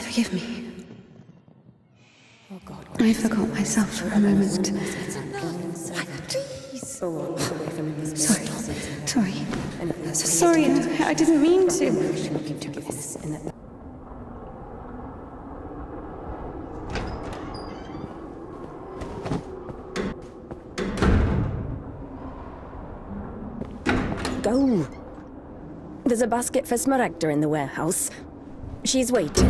Forgive me. I forgot myself for a moment. Sorry, I didn't mean to. Go. There's a basket for Smaragda in the warehouse. She's waiting.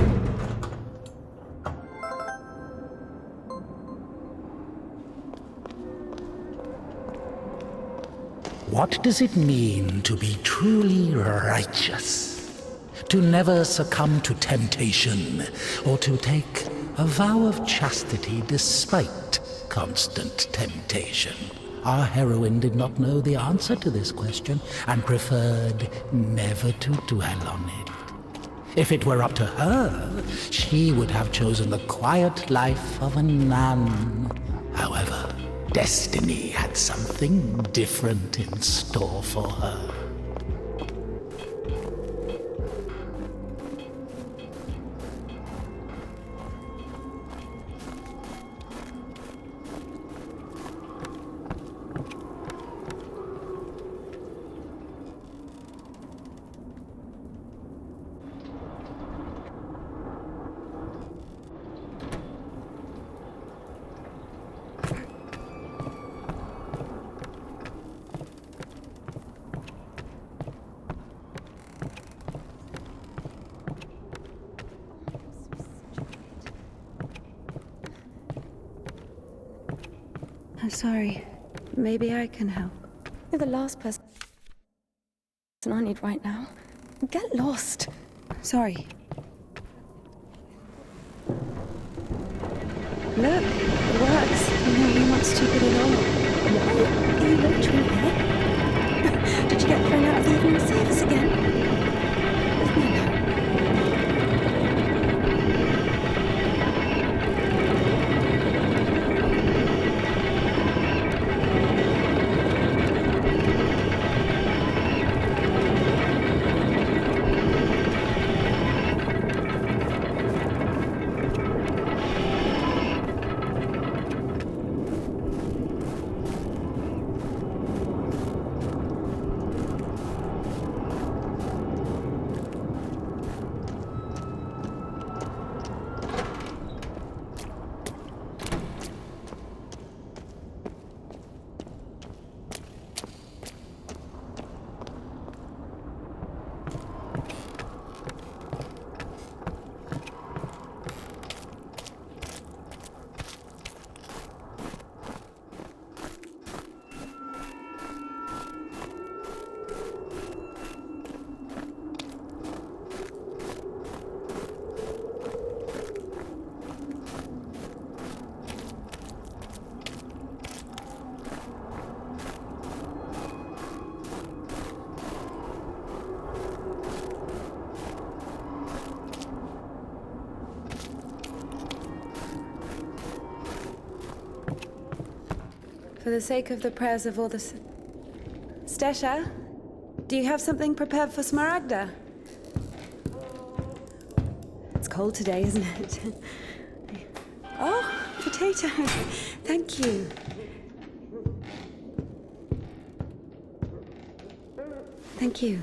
What does it mean to be truly righteous? To never succumb to temptation, or to take a vow of chastity despite constant temptation? Our heroine did not know the answer to this question and preferred never to dwell on it. If it were up to her, she would have chosen the quiet life of a nun. However, destiny had something different in store for her. I'm sorry. Maybe I can help. You're the last person I need right now. Get lost. Sorry. Look, it works. You're not stupid at all. Why are you lecturing here? Did you get thrown out of the evening service again? Leave me alone. For the sake of the prayers of all the... Stesha, do you have something prepared for Smaragda? It's cold today, isn't it? Oh, potatoes. Thank you. Thank you.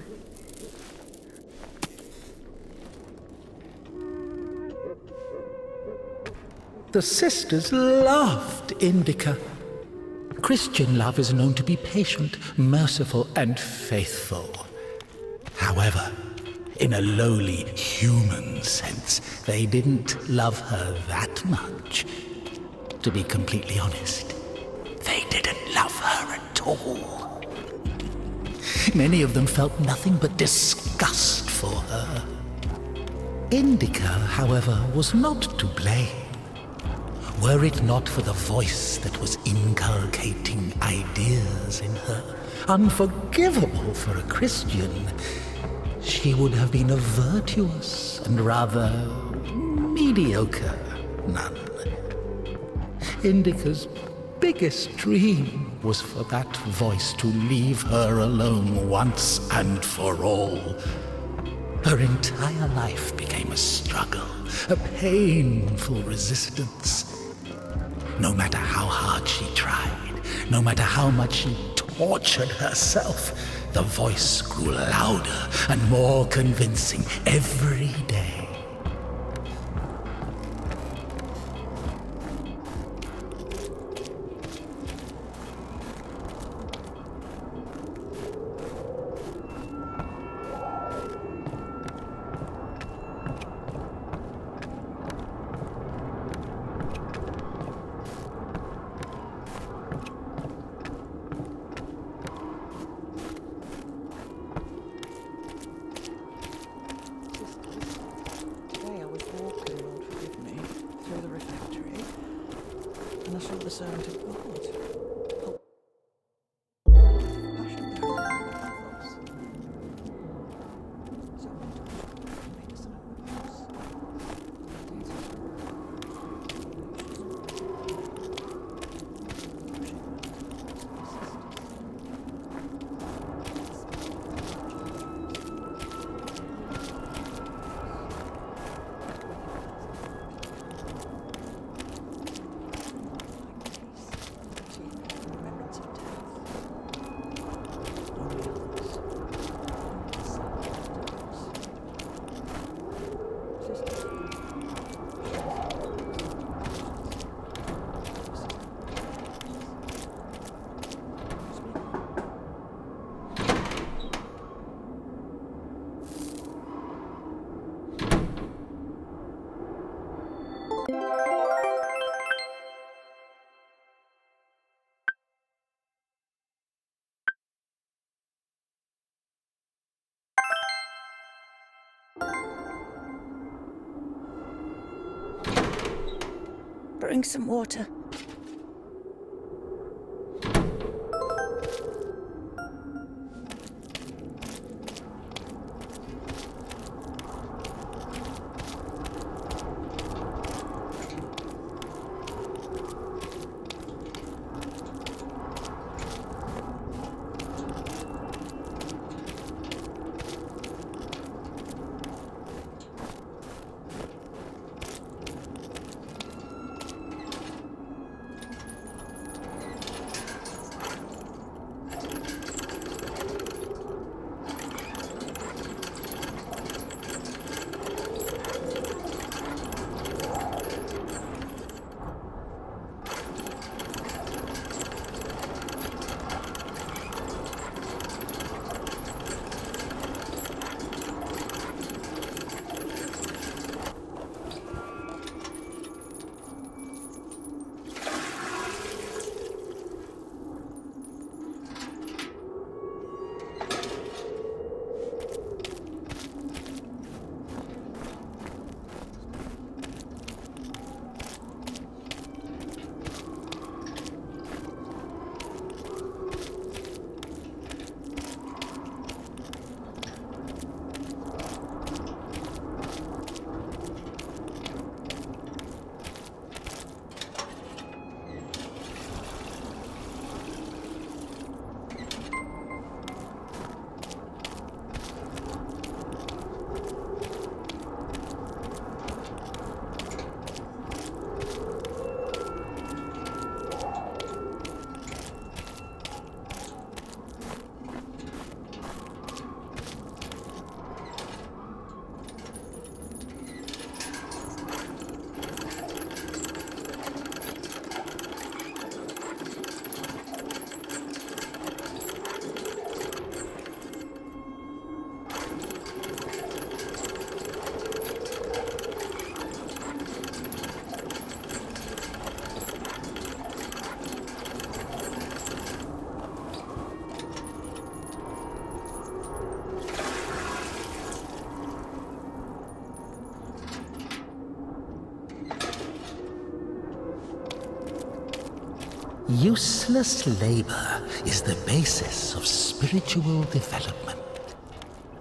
The sisters loved Indika. Christian love is known to be patient, merciful, and faithful. However, in a lowly human sense, they didn't love her that much. To be completely honest, they didn't love her at all. Many of them felt nothing but disgust for her. Indika, however, was not to blame. Were it not for the voice that was inculcating ideas in her, unforgivable for a Christian, she would have been a virtuous and rather mediocre nun. Indika's biggest dream was for that voice to leave her alone once and for all. Her entire life became a struggle, a painful resistance. No matter how hard she tried, no matter how much she tortured herself, the voice grew louder and more convincing every day. Today I was walking, Lord forgive me, through the refectory, and I saw the servant of God. Passion there in the pathos. So many times made a sacrifice. Bring some water. Useless labor is the basis of spiritual development.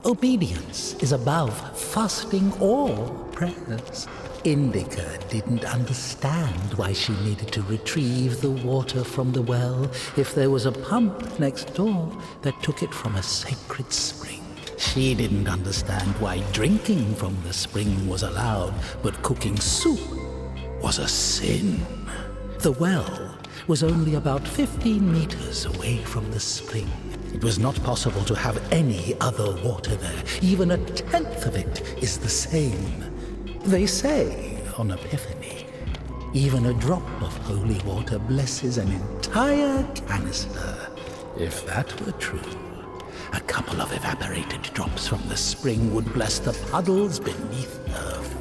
Obedience is above fasting or prayers. Indika didn't understand why she needed to retrieve the water from the well if there was a pump next door that took it from a sacred spring. She didn't understand why drinking from the spring was allowed, but cooking soup was a sin. The well was only about 15 meters away from the spring. It was not possible to have any other water there. Even a tenth of it is the same. They say on Epiphany, even a drop of holy water blesses an entire canister. If that were true, a couple of evaporated drops from the spring would bless the puddles beneath her feet.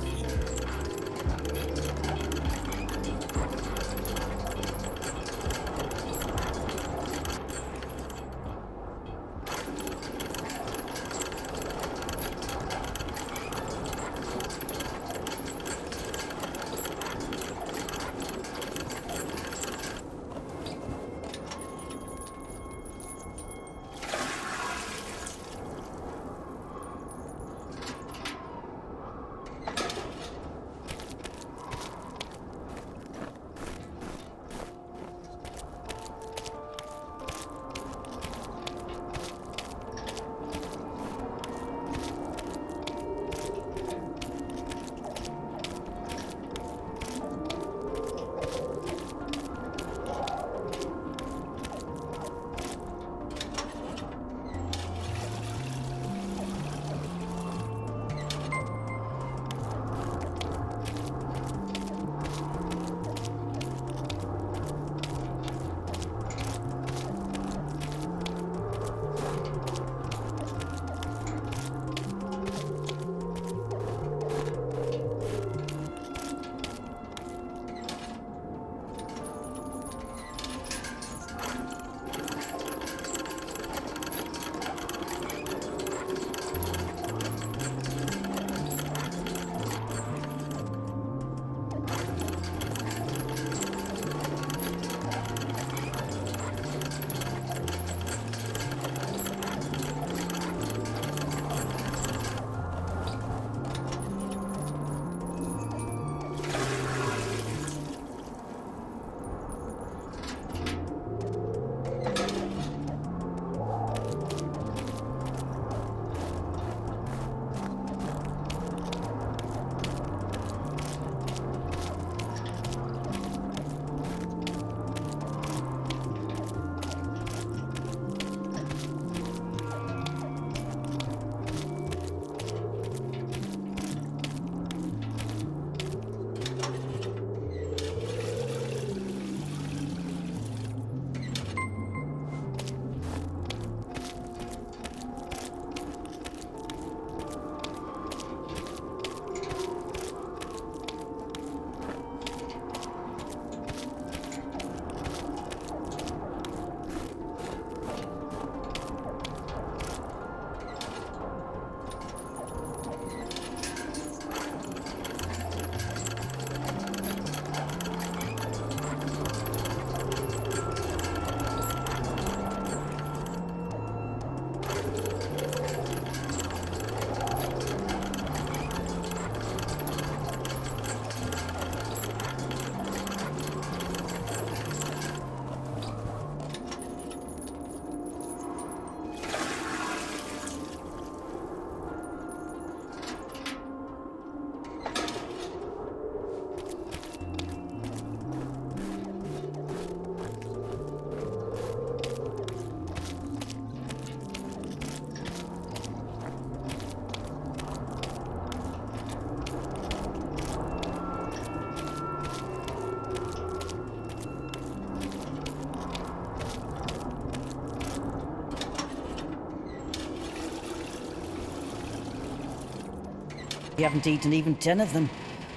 We haven't eaten even 10 of them.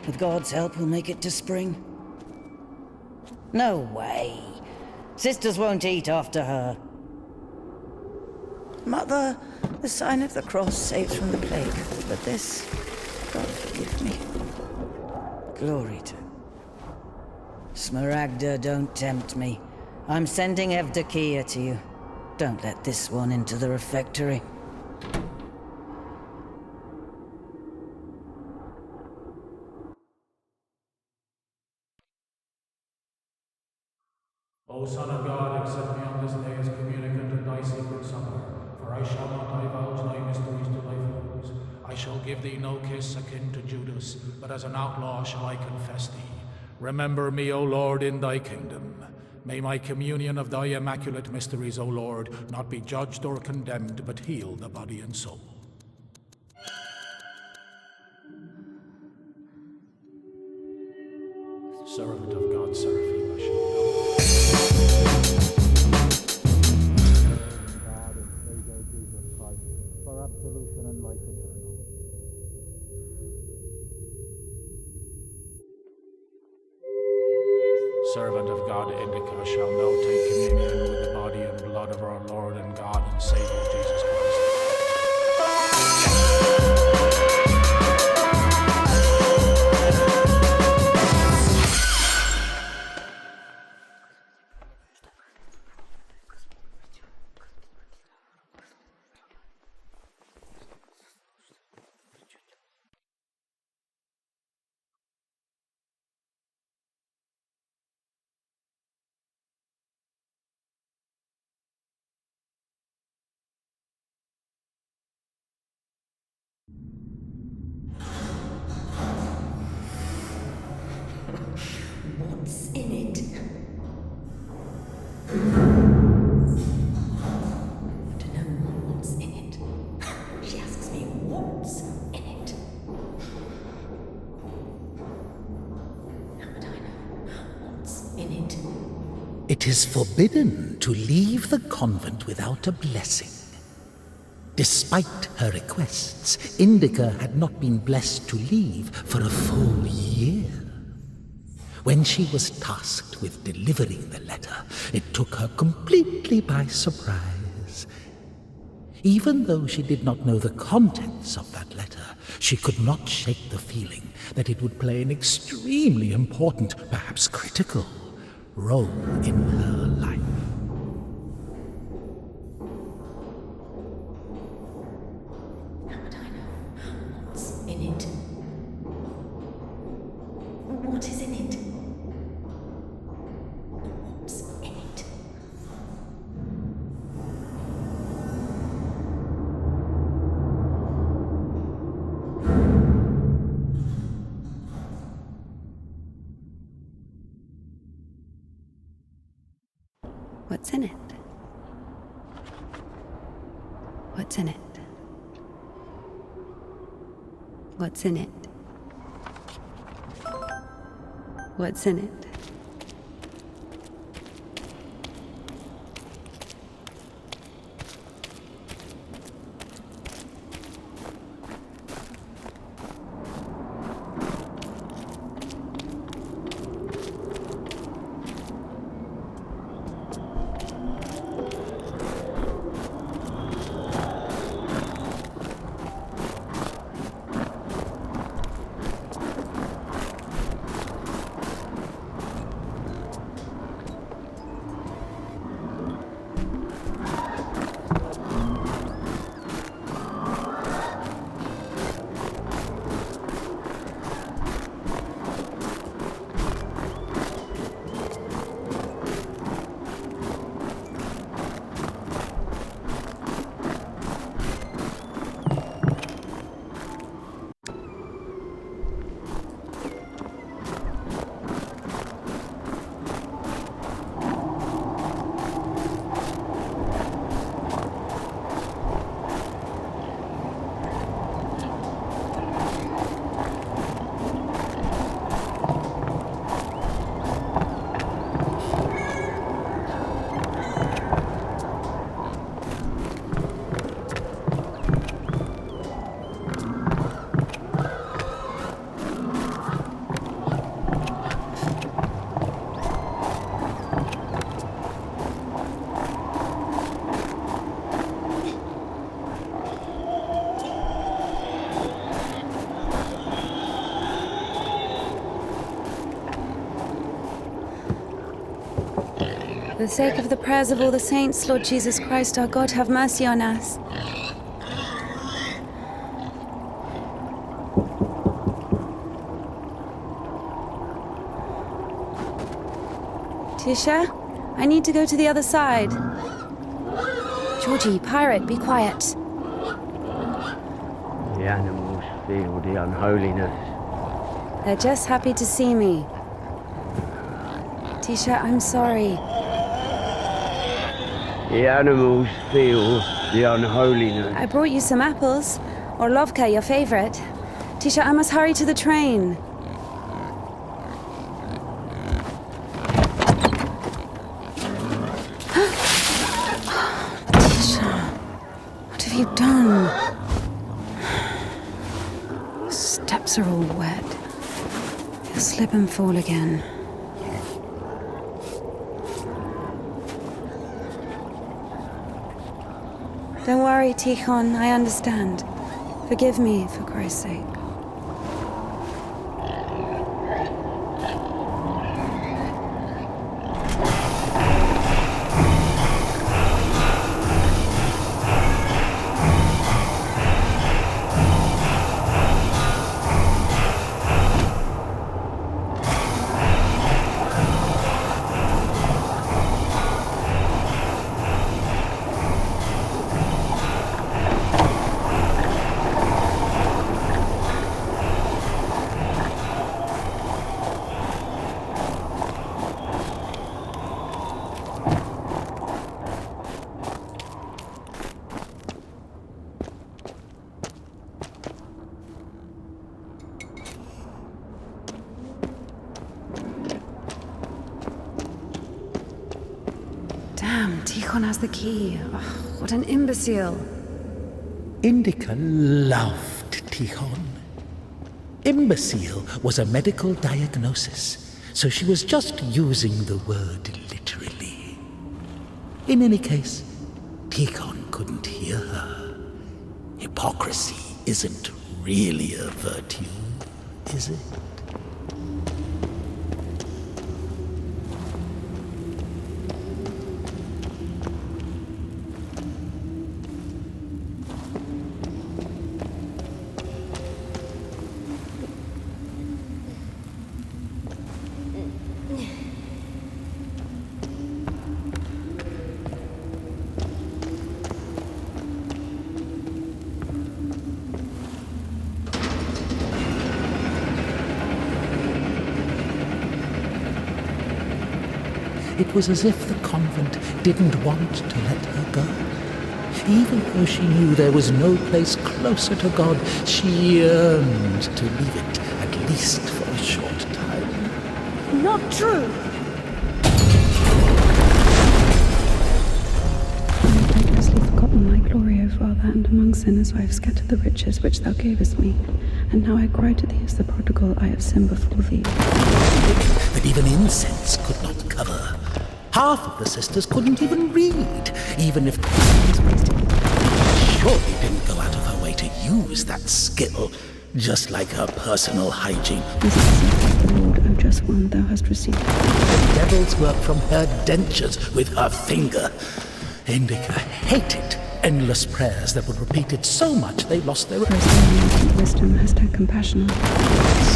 With God's help, we'll make it to spring. No way. Sisters won't eat after her. Mother, the sign of the cross saves from the plague, but this, God forgive me. Glory to Smaragda, don't tempt me. I'm sending Evdokia to you. Don't let this one into the refectory. O Son of God, accept me on this day as communicant of thy sacred supper, for I shall not divulge thy mysteries to thy foes. I shall give thee no kiss akin to Judas, but as an outlaw shall I confess thee. Remember me, O Lord, in thy kingdom. May my communion of thy immaculate mysteries, O Lord, not be judged or condemned, but heal the body and soul. Servant of God, Seraphim, I shall go. God and Savior Jesus Christ, for absolution and life eternal. Servant of God, Indika, shall now take communion with the body and blood of our Lord and God and Savior Jesus Christ. What's in it? I want to know what's in it. She asks me what's in it. How would I know what's in it? It is forbidden to leave the convent without a blessing. Despite her requests, Indika had not been blessed to leave for a full year. When she was tasked with delivering the letter, it took her completely by surprise. Even though she did not know the contents of that letter, she could not shake the feeling that it would play an extremely important, perhaps critical, role in her life. How would I know what's in it? What is in it? What's in it? What's in it? What's in it? What's in it? What's in it? the sake of the prayers of all the saints, Lord Jesus Christ, our God, have mercy on us. Tisha, I need to go to the other side. Georgie, pirate, be quiet. The animals feel the unholiness. They're just happy to see me. Tisha, I'm sorry. The animals feel the unholiness. I brought you some apples. Or Lovka, your favorite. Tisha, I must hurry to the train. Tisha, what have you done? The steps are all wet. You'll slip and fall again. Don't worry, Tikhon, I understand. Forgive me, for Christ's sake. Damn, Tikhon has the key. Ugh, what an imbecile. Indika loved Tikhon. Imbecile was a medical diagnosis, so she was just using the word literally. In any case, Tikhon couldn't hear her. Hypocrisy isn't really a virtue, is it? It was as if the convent didn't want to let her go. Even though she knew there was no place closer to God, she yearned to leave it, at least for a short time. Not true! I have purposely forgotten my glory, O Father, and among sinners I have scattered the riches which thou gavest me. And now I cry to thee as the prodigal, I have sinned before thee. That even incense could not cover. Half of the sisters couldn't even read, even if surely didn't go out of her way to use that skill, just like her personal hygiene. This is the sacrifice of the Lord, O just one, thou hast received. The devil's work from her dentures with her finger. Indika hated endless prayers that were repeated so much they lost their... Whereas thou, ancient wisdom, hast had compassion on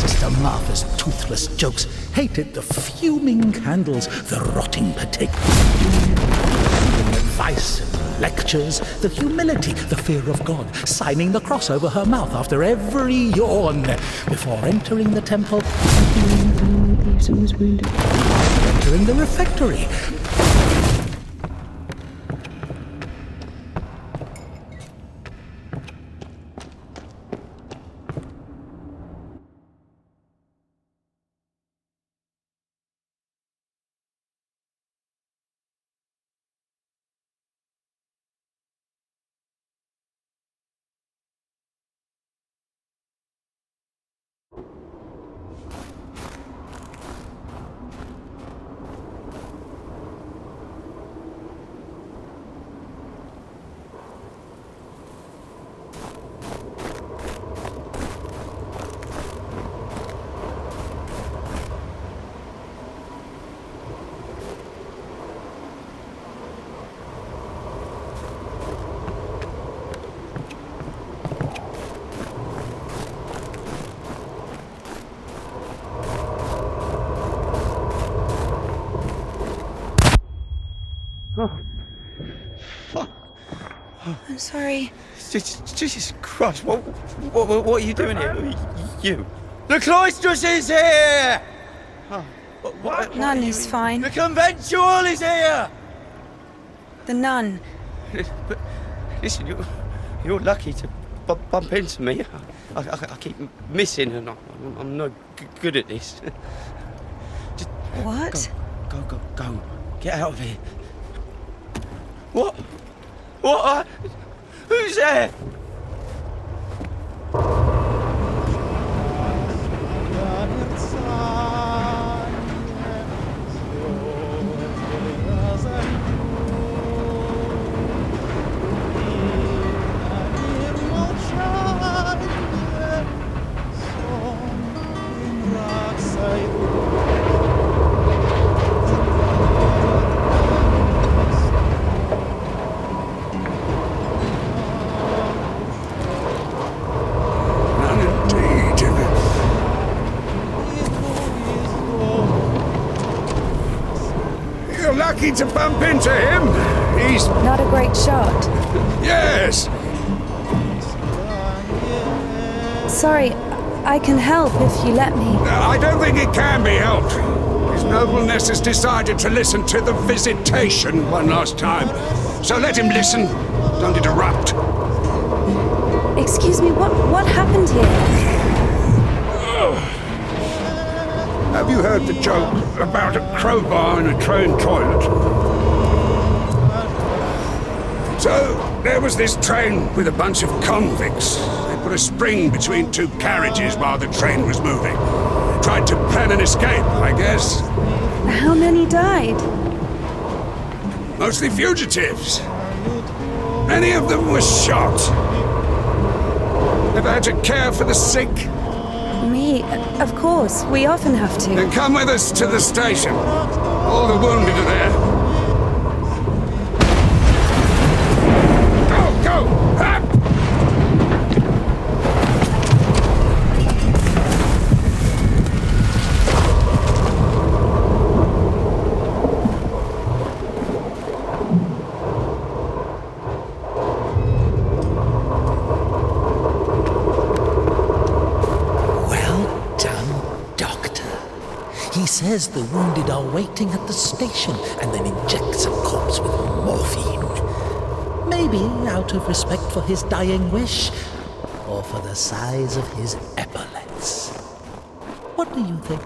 Sister Martha's toothless jokes hated the fuming candles, the rotting potatoes, the advice and lectures, the humility, the fear of God, signing the cross over her mouth after every yawn, before entering the temple, thieves and was wounded. entering the refectory. I'm sorry. Jesus Christ, what are you doing here? You. The cloistress is here! Oh, what Nun are you is fine. The conventual is here! The nun. But listen, you're lucky to bump into me. I keep missing and I'm no good at this. Just What? go. Get out of here. What? What? Who's there? You're lucky to bump into him. He's... Not a great shot. yes! Sorry, I can help if you let me. I don't think it can be helped. His nobleness has decided to listen to the visitation one last time. So let him listen. Don't interrupt. Excuse me, what happened here? Have you heard the joke about a crowbar in a train toilet? So, there was this train with a bunch of convicts. They put a spring between two carriages while the train was moving. Tried to plan an escape, I guess. How many died? Mostly fugitives. Many of them were shot. Ever had to care for the sick? Me? Of course, we often have to. Then come with us to the station. All the wounded are there. Go! Up! Well done, Doctor. He says the wounded are waiting at the station and then injects a corpse with morphine. Maybe out of respect for his dying wish, or for the size of his epaulets. What do you think?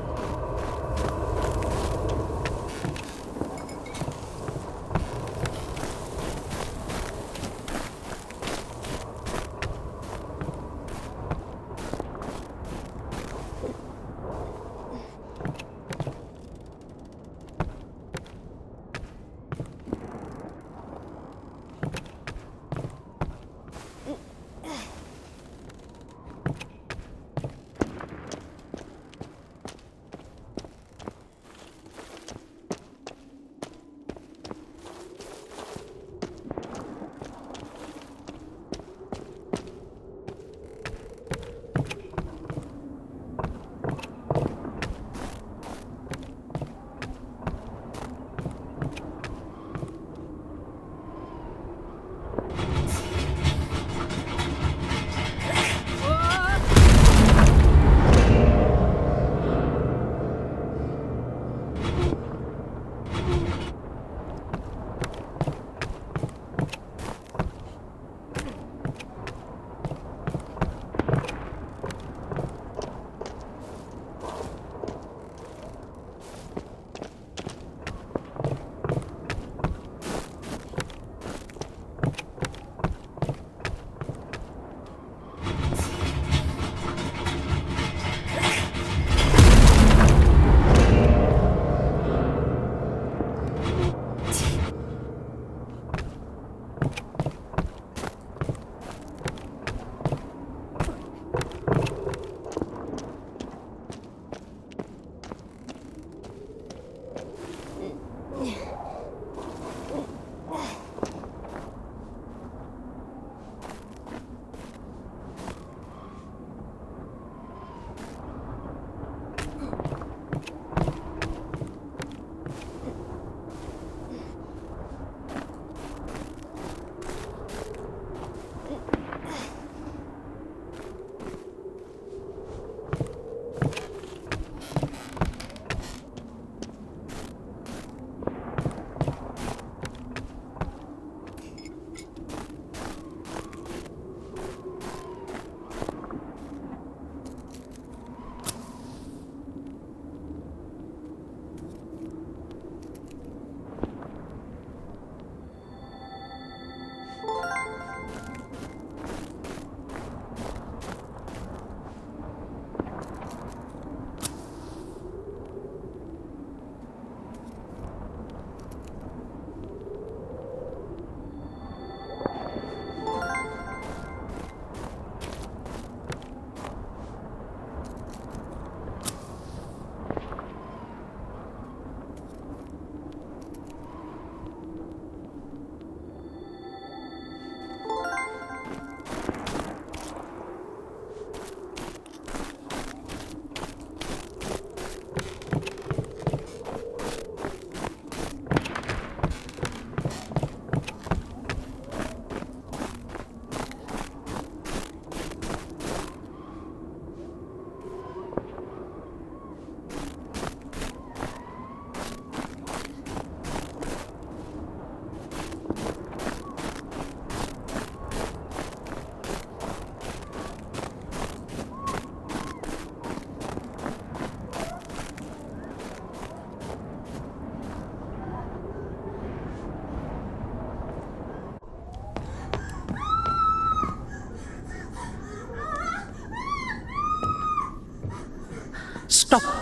Stop!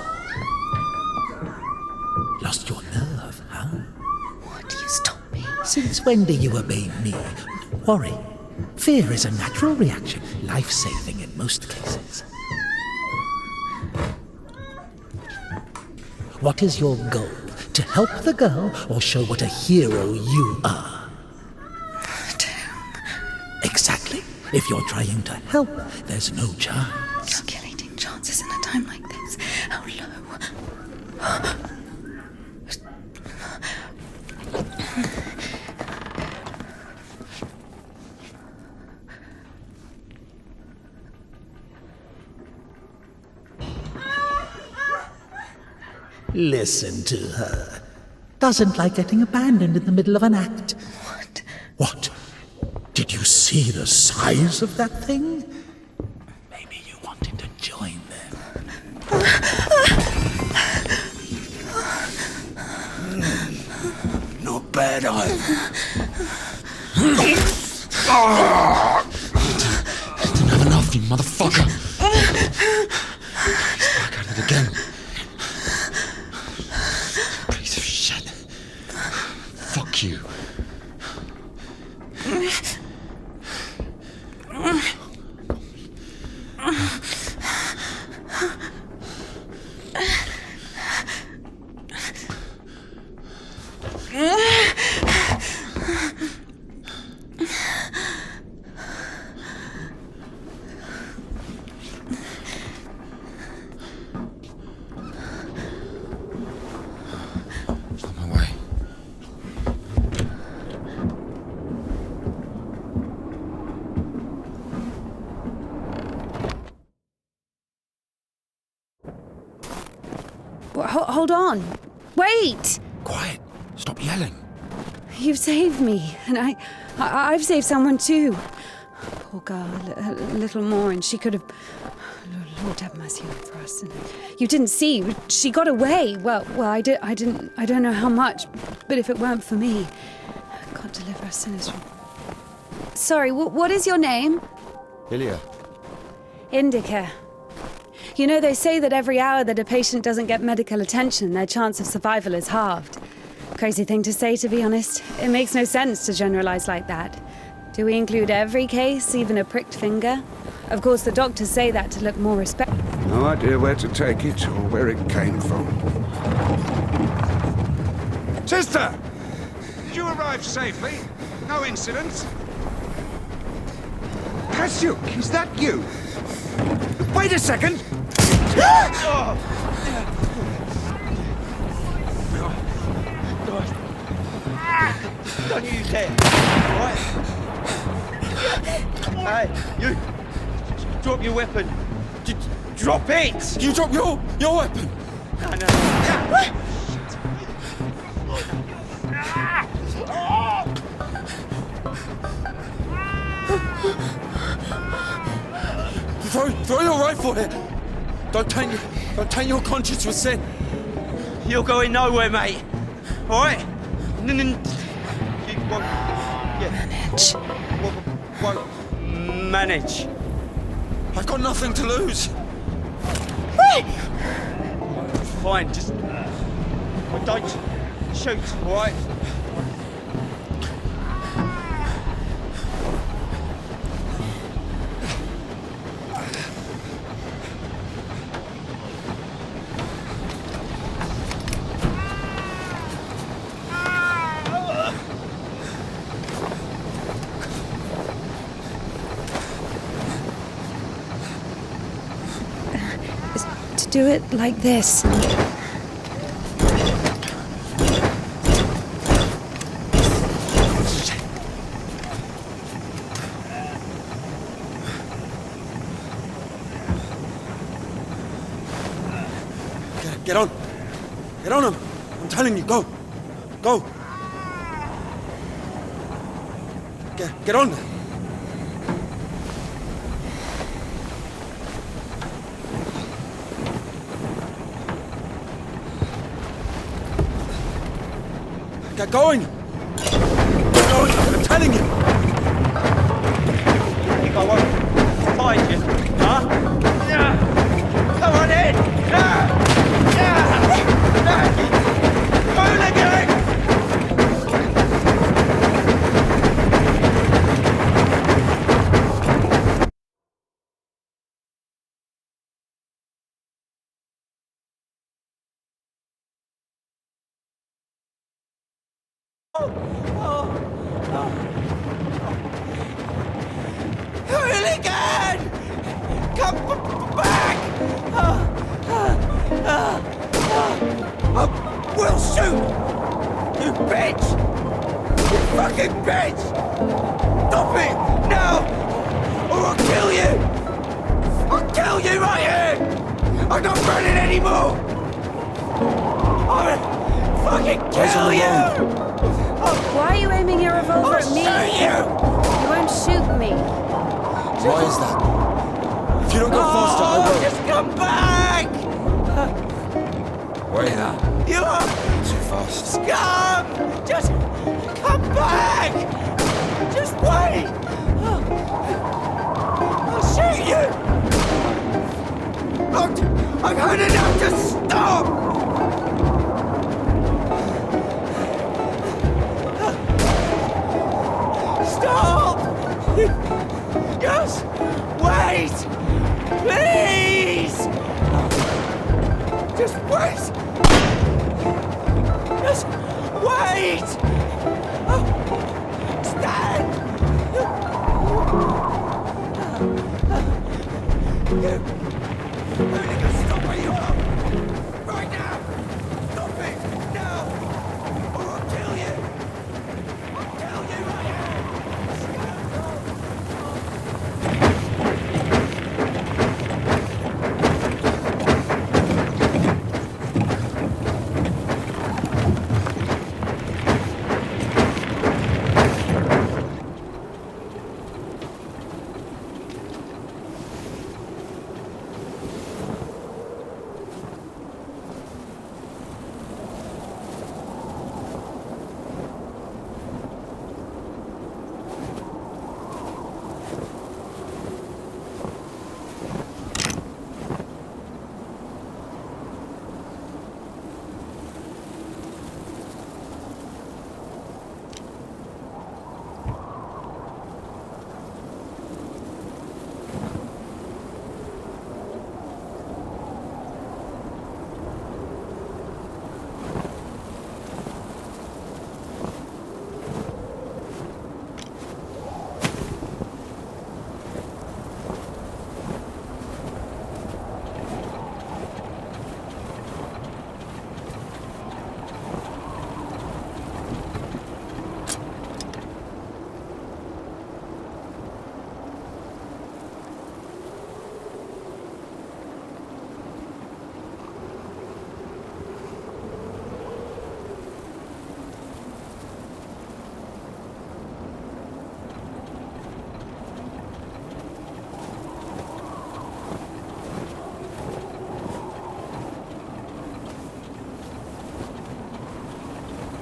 Lost your nerve, huh? What? You stop me. Since when do you obey me? Worry. Fear is a natural reaction, life-saving in most cases. What is your goal? To help the girl or show what a hero you are? Exactly. If you're trying to help, there's no chance. Calculating chances in a time like this. How low? Listen to her. Doesn't like getting abandoned in the middle of an act. What? What? Did you see the size of that thing? Maybe you wanted to join them. Not bad either. Didn't have enough, you motherfucker. He's back at it again. Piece of shit. Fuck you. On my way. Hold on. Wait! Quiet. Stop yelling. You've saved me, and I've saved someone too. Poor girl, a little more, and she could have. Lord have mercy on her for us. And you didn't see. She got away. Well, I don't know how much, but if it weren't for me, God deliver us sinners from. Sorry, what is your name? Ilya. Indika. You know, they say that every hour that a patient doesn't get medical attention, their chance of survival is halved. Crazy thing to say, to be honest. It makes no sense to generalize like that. Do we include every case, even a pricked finger? Of course, the doctors say that to look more respectful. No idea where to take it or where it came from. Sister! Did you arrive safely? No incidents? Kasyuk, is that you? Wait a second! Don't use that. Right? Hey, you! Drop your weapon. Drop it! You drop your weapon! No. Throw your rifle here. Don't taint your conscience with sin. You're going nowhere, mate. All right? You won't. Manage. Won't manage. I've got nothing to lose. Fine, just don't shoot, all right? Do it like this. Get on. Get on him. I'm telling you, go. Go. Get on. Get going! Get going! I'm telling you! You think I won't find you, huh? Yeah! Come on in! Yeah! Hooligan! Come back! I will shoot! You bitch! You fucking bitch! Stop it! Now! Or I'll kill you! I'll kill you right here! I'm not running anymore! I'll fucking kill you! Why are you aiming your revolver at me? Shoot you! You won't shoot me. Why is that? If you don't go faster, I will. Just come back! Wait now. You are Too fast. scum! Just come back! Just wait! I'll shoot you! I've heard enough to stop! Stop! Just wait! Please! Just wait! Just wait! Oh, stand! Hooligan, stop where you are! Right now! Stop it! Now! Or I'll kill you! I'll kill you right here!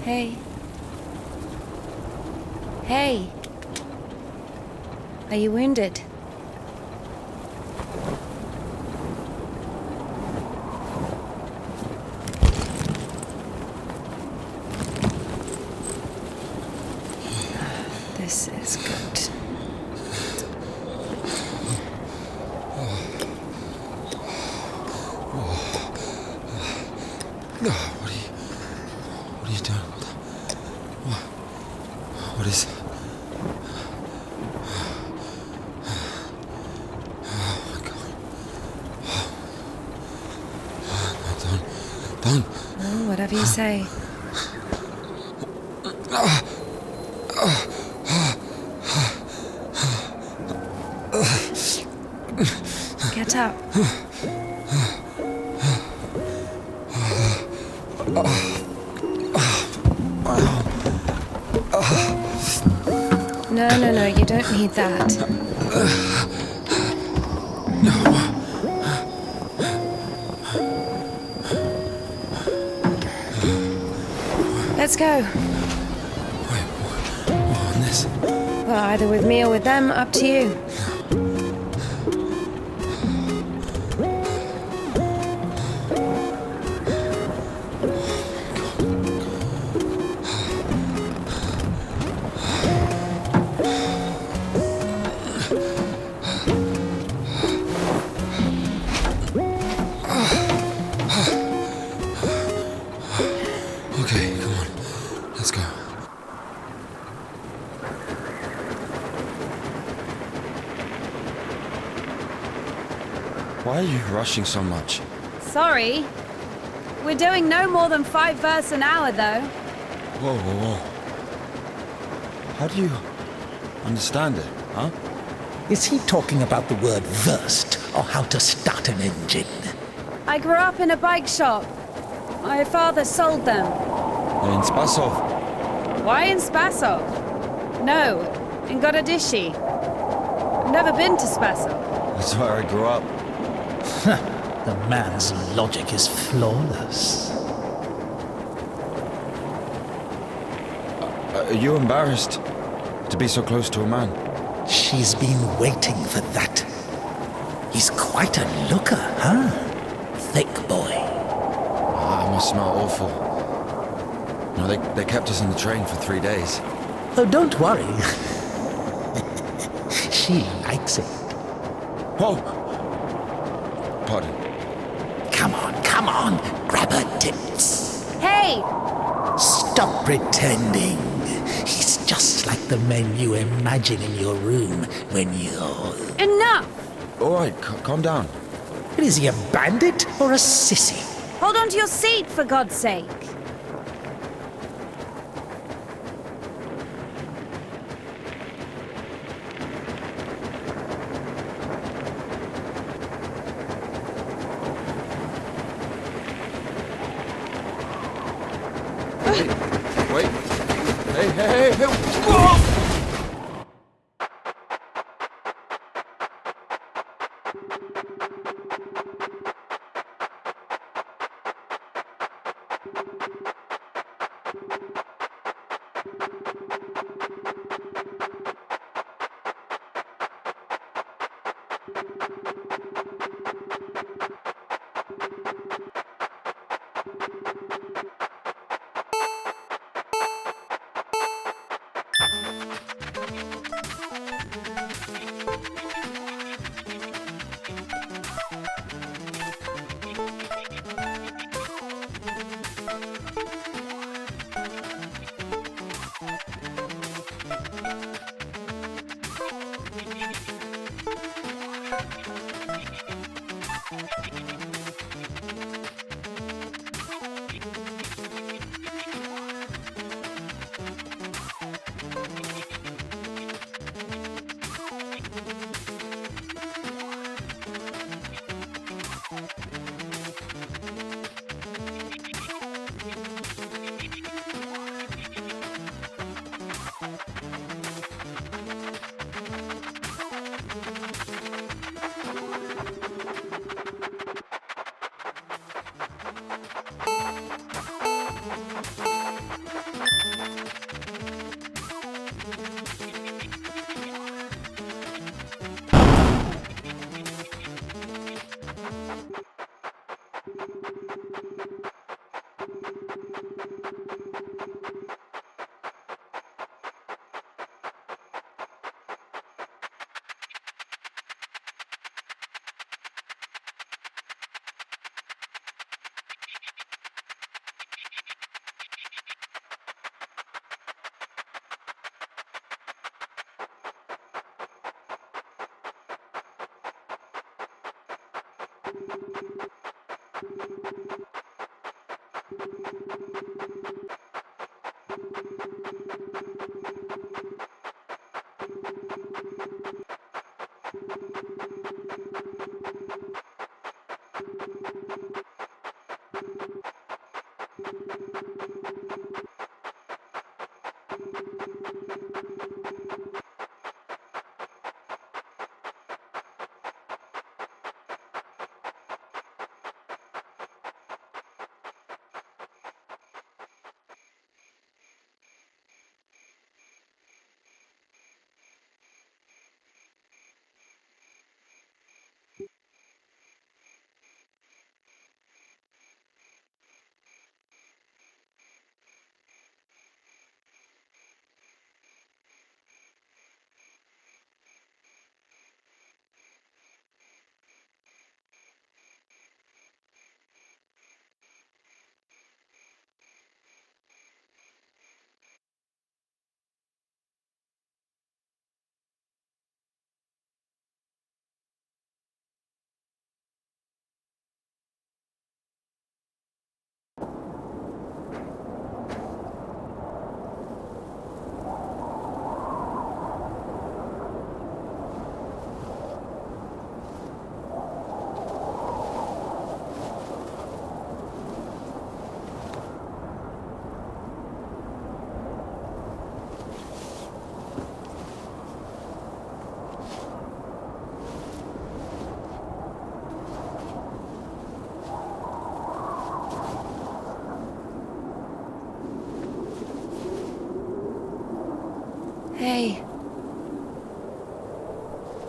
Hey. Hey. Are you wounded? This is good. What are you doing? What is... Oh my God. No, don't. Oh, whatever you say. Get up. No, you don't need that. Let's go. Wait, what on this? Well, either with me or with them, up to you. Okay, come on. Let's go. Why are you rushing so much? Sorry. We're doing no more than 5 verse an hour, though. Whoa, whoa, whoa. How do you understand it, huh? Is he talking about the word versed, or how to start an engine? I grew up in a bike shop. My father sold them. In Spasov. Why in Spasov? No, in Gorodishi. I've never been to Spasov. That's where I grew up. The man's logic is flawless. Are you embarrassed to be so close to a man? She's been waiting for that. He's quite a looker, huh? Thick boy. I must smell awful. You know, they kept us in the train for 3 days. Oh, don't worry. She likes it. Whoa! Pardon. Come on, grab her tits. Hey! Stop pretending. He's just like the men you imagine in your room when you're... Enough! All right, calm down. Is he a bandit or a sissy? Hold on to your seat, for God's sake. Wait. Hey. Whoa!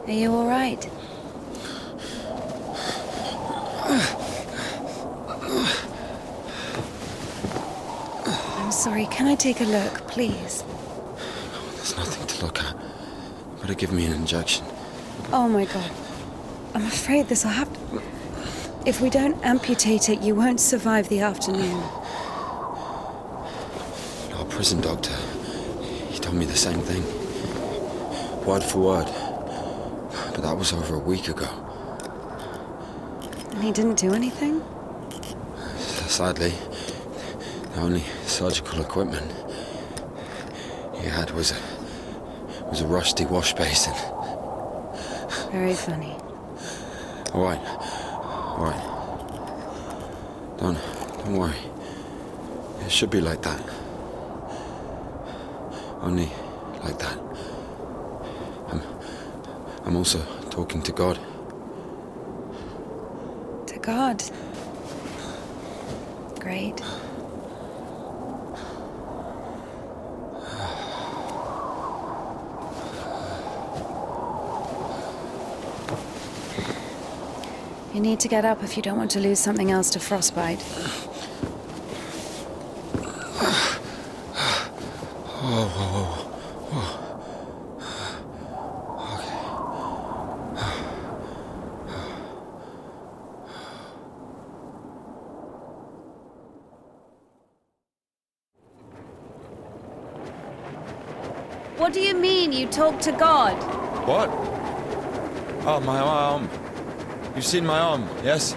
Are you all right? I'm sorry, can I take a look, please? There's nothing to look at. Better give me an injection. Oh my god. I'm afraid this'll have to... If we don't amputate it, you won't survive the afternoon. Our prison doctor, he told me the same thing. Word for word. But that was over a week ago. And he didn't do anything? Sadly, the only surgical equipment he had was a rusty wash basin. Very funny. All right. Don't worry. It should be like that. Only like that. I'm also talking to God. To God. Great. You need to get up if you don't want to lose something else to frostbite. What do you mean you talk to God? What? Oh, my arm. You've seen my arm, yes?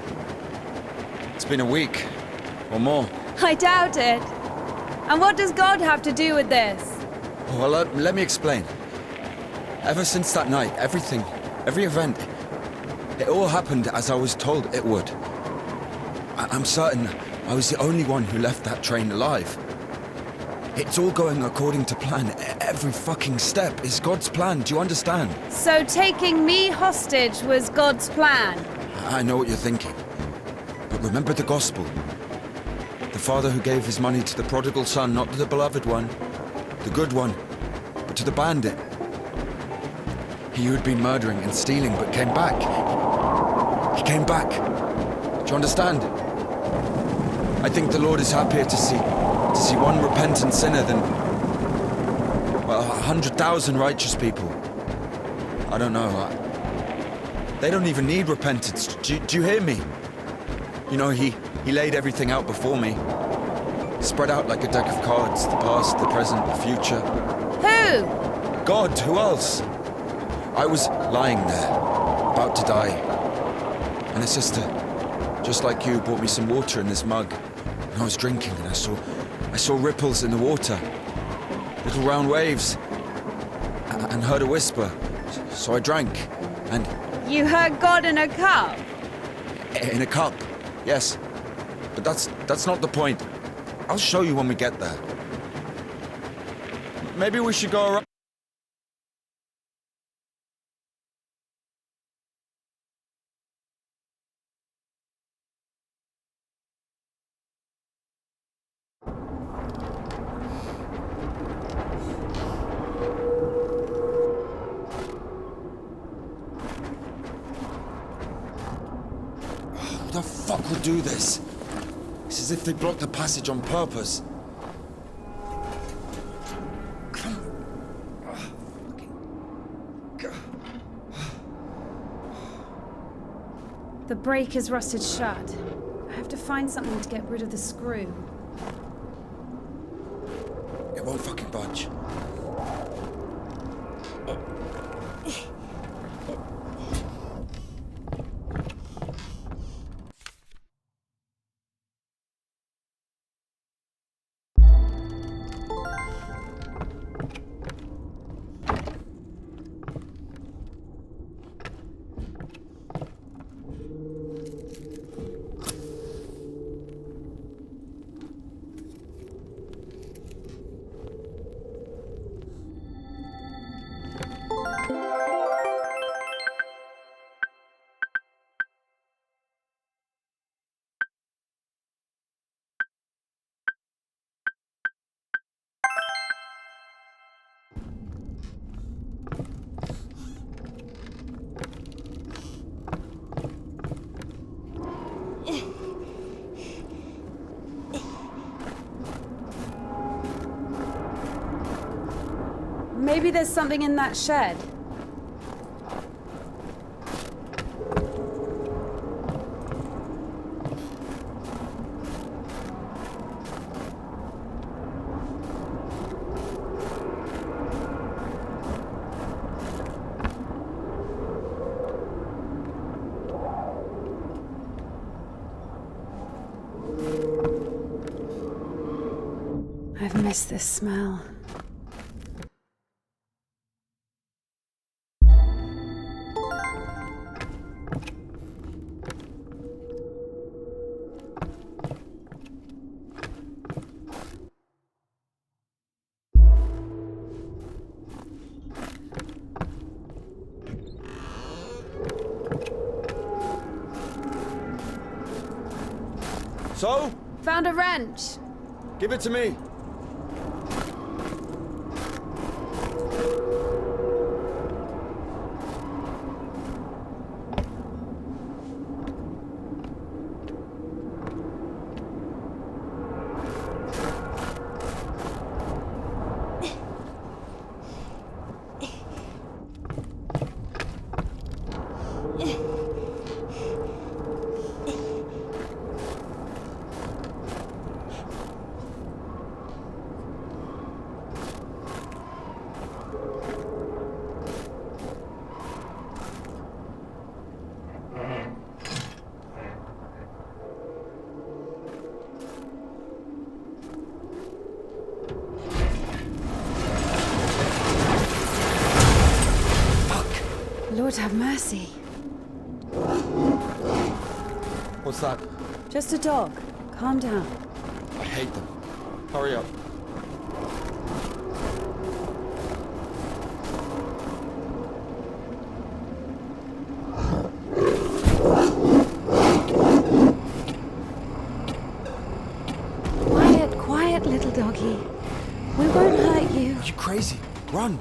It's been a week. Or more. I doubt it. And what does God have to do with this? Well, let me explain. Ever since that night, everything, every event, it all happened as I was told it would. I'm certain I was the only one who left that train alive. It's all going according to plan. Every fucking step is God's plan, do you understand? So taking me hostage was God's plan? I know what you're thinking. But remember the gospel. The father who gave his money to the prodigal son, not to the beloved one, the good one, but to the bandit. He who had been murdering and stealing but came back. He came back. Do you understand? I think the Lord is happier to see one repentant sinner than, well, 100,000 righteous people. I don't know. They don't even need repentance. Do you hear me? You know, he laid everything out before me. Spread out like a deck of cards. The past, the present, the future. Who? God, who else? I was lying there, about to die. And a sister, just like you, brought me some water in this mug. And I was drinking and I saw ripples in the water. Little round waves. And heard a whisper. So I drank. And... You heard God in a cup? In a cup, yes. But that's not the point. I'll show you when we get there. Maybe we should go around... Who the fuck would do this? It's as if they blocked the passage on purpose. The brake is rusted shut. I have to find something to get rid of the screw. It won't fucking budge. Maybe there's something in that shed. I've missed this smell. So? Found a wrench. Give it to me. Lord have mercy. What's that? Just a dog. Calm down. I hate them. Hurry up. Quiet, quiet, little doggy. We won't hurt you. Are you crazy? Run!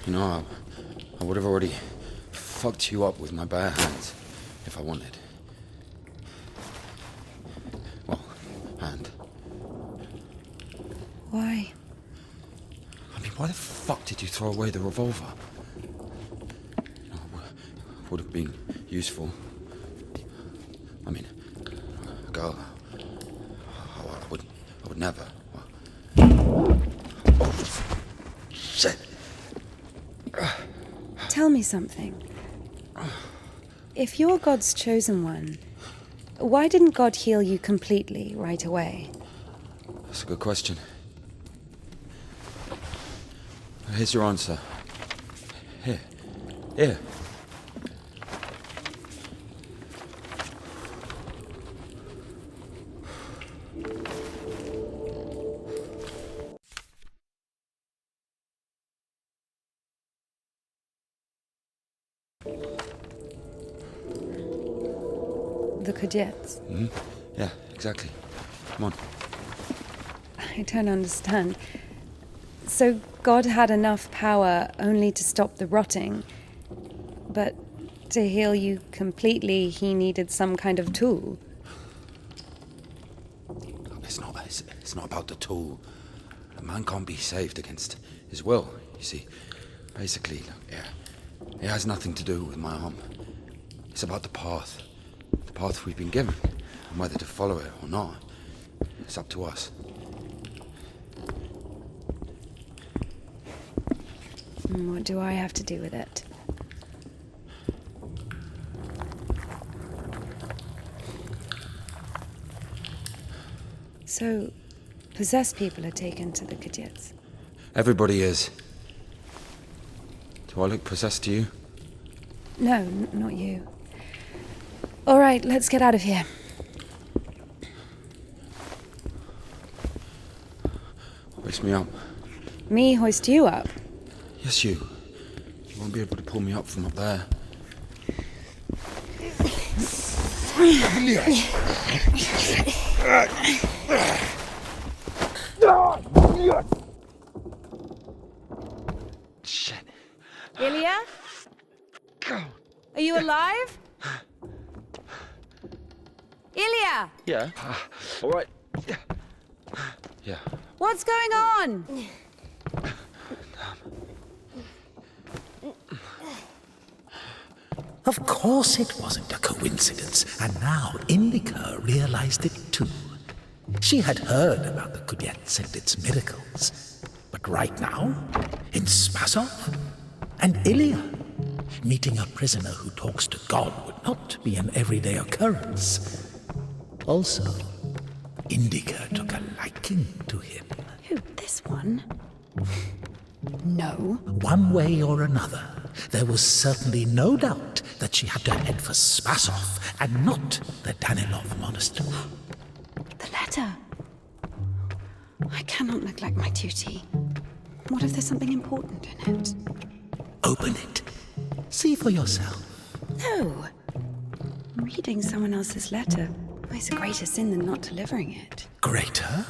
You know, I would have already fucked you up with my bare hands if I wanted. Well, and... Why? I mean, why the fuck did you throw away the revolver? Would have been useful. I mean, girl, I would never. Oh, shit. Tell me something. If you're God's chosen one, why didn't God heal you completely right away? That's a good question. Here's your answer. Here. The Kudets. Mm-hmm. Yeah, exactly. Come on. I don't understand. So God had enough power only to stop the rotting, but to heal you completely, he needed some kind of tool. It's not about the tool. A man can't be saved against his will, you see. Basically, it has nothing to do with my arm. It's about the path. The path we've been given. And whether to follow it or not, it's up to us. What do I have to do with it? So, possessed people are taken to the Kudets. Everybody is. Do I look possessed to you? No, not you. All right, let's get out of here. Wakes me up. Me hoist you up? Yes, you. You won't be able to pull me up from up there. Shit. Ilya? Are you alive? Ilya! Yeah. All right. Yeah. What's going on? Of course it wasn't a coincidence, and now Indika realized it too. She had heard about the Kudets and its miracles, but right now, in Spasov, and Ilya, meeting a prisoner who talks to God would not be an everyday occurrence. Also, Indika took a liking to him. Who, this one? No. One way or another, there was certainly no doubt that she had to head for Spasov and not the Danilov monastery. The letter. I cannot neglect my duty. What if there's something important in it? Open it. See for yourself. No. Reading someone else's letter is a greater sin than not delivering it. Greater?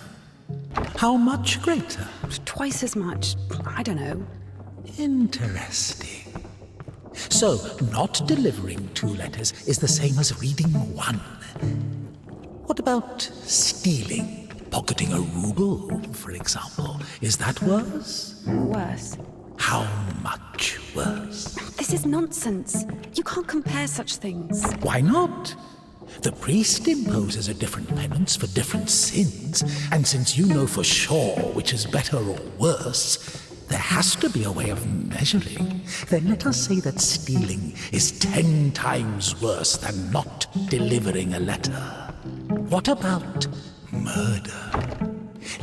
How much greater? Twice as much. I don't know. Interesting. So, not delivering 2 letters is the same as reading 1. What about stealing? Pocketing a ruble, for example. Is that worse? Worse. How much worse? This is nonsense. You can't compare such things. Why not? The priest imposes a different penance for different sins, and since you know for sure which is better or worse, there has to be a way of measuring. Then let us say that stealing is 10 times worse than not delivering a letter. What about murder?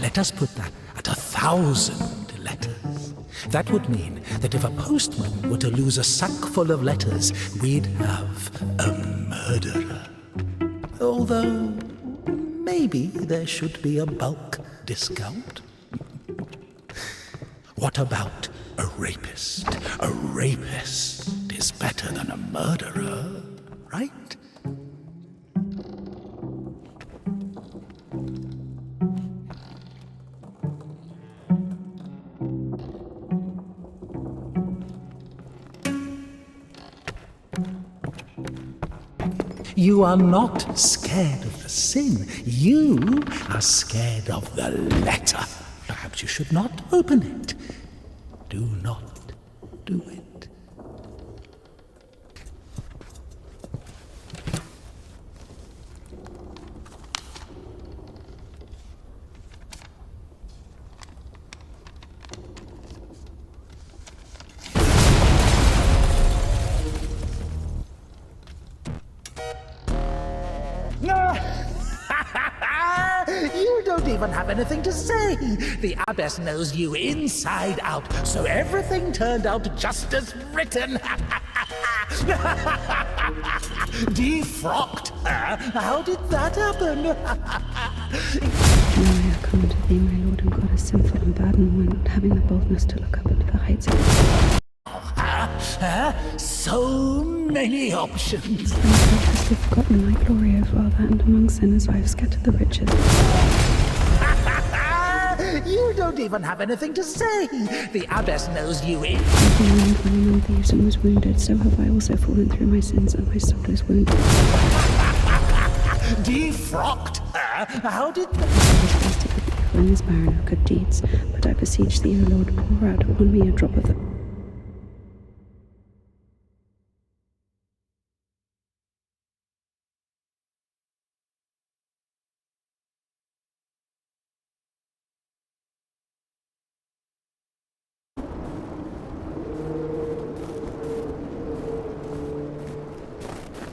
Let us put that at 1,000 letters. That would mean that if a postman were to lose a sack full of letters, we'd have a murderer. Although, maybe there should be a bulk discount. What about a rapist? A rapist is better than a murderer, right? You are not scared of the sin. You are scared of the letter. Perhaps you should not open it. Do not do it. You don't even have anything to say. The abbess knows you inside out, so everything turned out just as written. Defrocked her? How did that happen? Now I have come to thee, my Lord and Goddess, sinful and bad, and one not having the boldness to look up into the heights of So many options. I have grotesquely forgotten my glory, O Father, and among sinners I have scattered the riches. You don't even have anything to say. The abbess knows you in. As the man fell among thieves and was wounded, so have I also fallen through my sins, and my soul is wounded. Defrocked her? How did I was fasted with evil and is barren of good deeds, but I beseech thee, O Lord, pour out upon me a drop of the...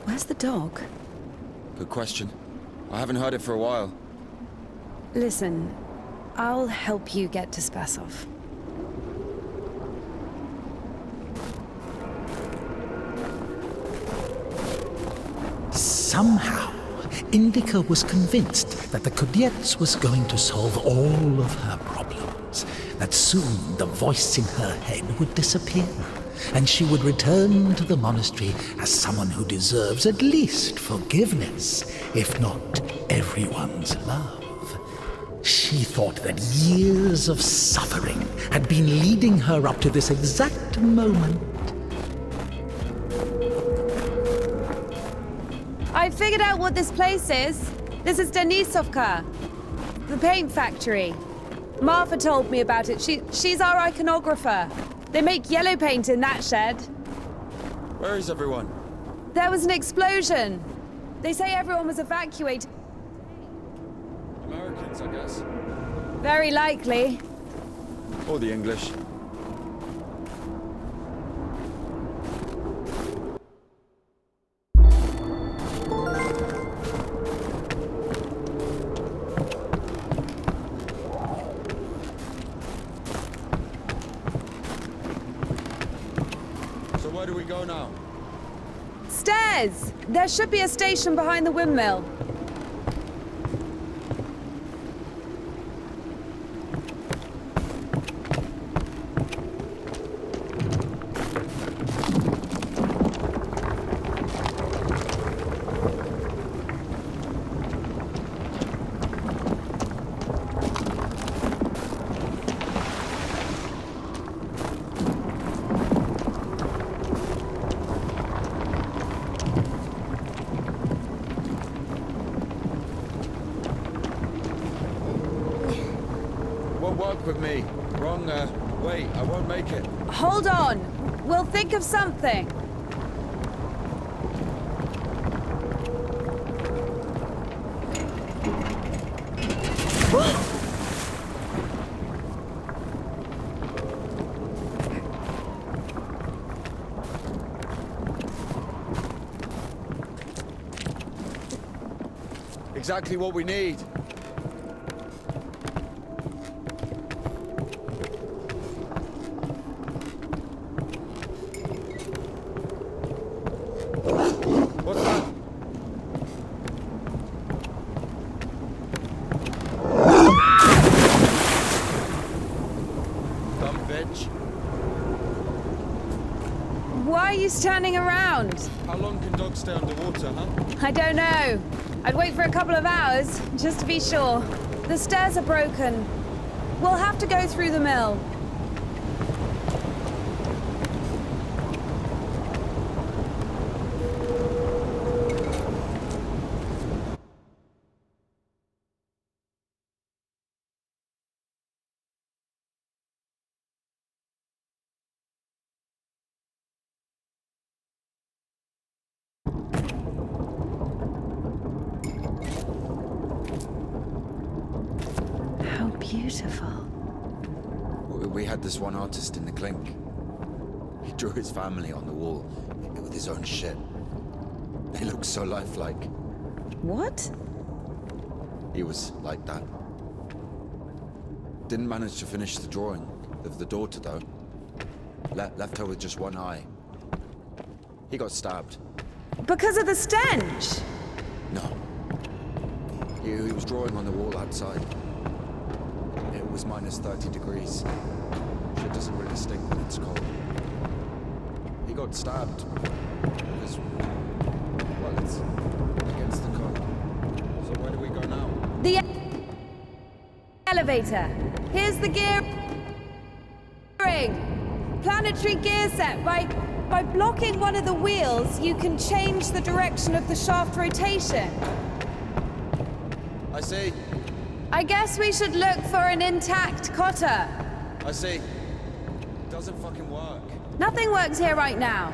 Where's the dog? Good question. I haven't heard it for a while. Listen, I'll help you get to Spasov. Somehow, Indika was convinced that the Kudets was going to solve all of her problems. that soon the voice in her head would disappear, and she would return to the monastery as someone who deserves at least forgiveness, if not everyone's love. She thought that years of suffering had been leading her up to this exact moment. I figured out what this place is. This is Denisovka, the paint factory. Martha told me about it. She's our iconographer. They make yellow paint in that shed. Where is everyone? There was an explosion. They say everyone was evacuated. Americans, I guess. Very likely. Or the English. So where do we go now? Stairs! There should be a station behind the windmill. Won't work with me. Wrong, wait, I won't make it. Hold on. We'll think of something. Exactly what we need. What's that? Dumb bitch. Why are you standing around? How long can dogs stay underwater, huh? I don't know. I'd wait for a couple of hours, just to be sure. The stairs are broken. We'll have to go through the mill. How beautiful. We had this one artist in the clink. He drew his family on the wall with his own shit. They look so lifelike. What? He was like that. Didn't manage to finish the drawing of the daughter, though. Left her with just one eye. He got stabbed. Because of the stench? No. He was drawing on the wall outside. It was minus 30 degrees. Shit doesn't really stink when it's cold. He got stabbed because, well, it's against the code. So where do we go now? The elevator. Here's the gearing. Planetary gear set. By blocking one of the wheels, you can change the direction of the shaft rotation. I see. I guess we should look for an intact cotter. I see. It doesn't fucking work. Nothing works here right now.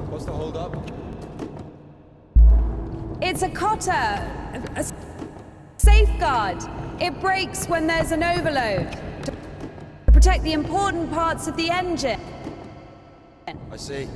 What's the hold up? It's a cotter. A safeguard. It breaks when there's an overload. To protect the important parts of the engine. I see.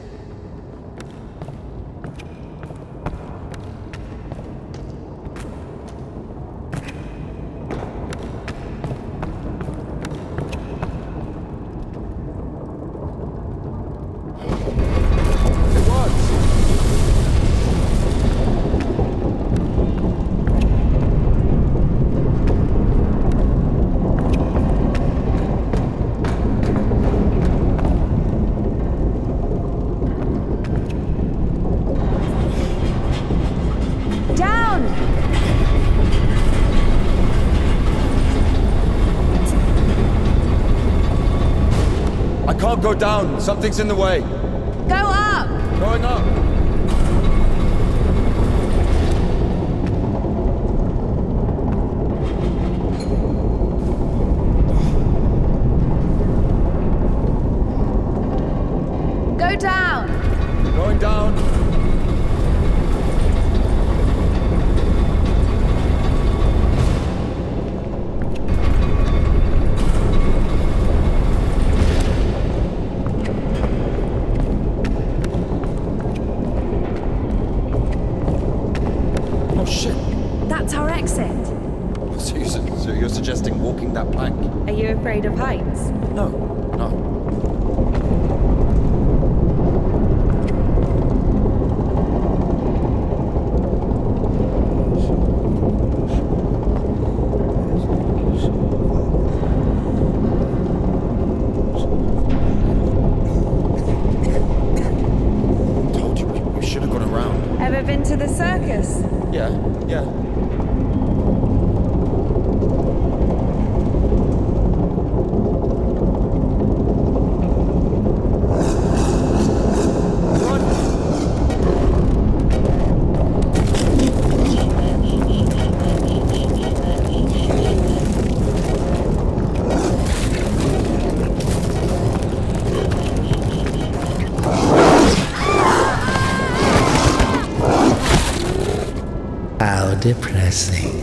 Can't go down. Something's in the way. Go up! Going up. Go down! Going down. That's our exit. So you're suggesting walking that plank? Are you afraid of heights? No, no. Told you, we should have gone around. Ever been to the circus? Yeah. How depressing.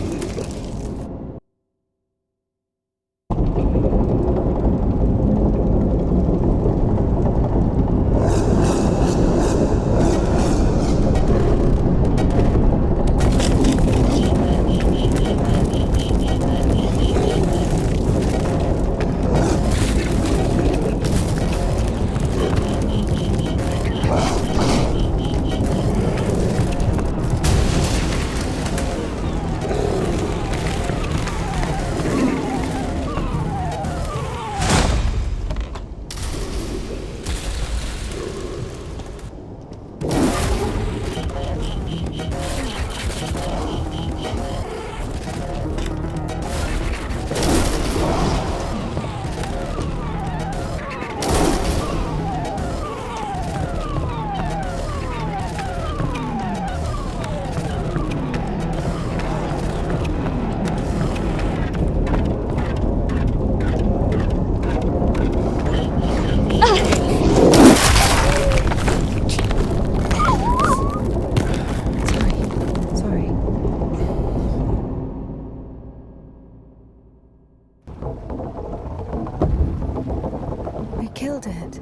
Killed it.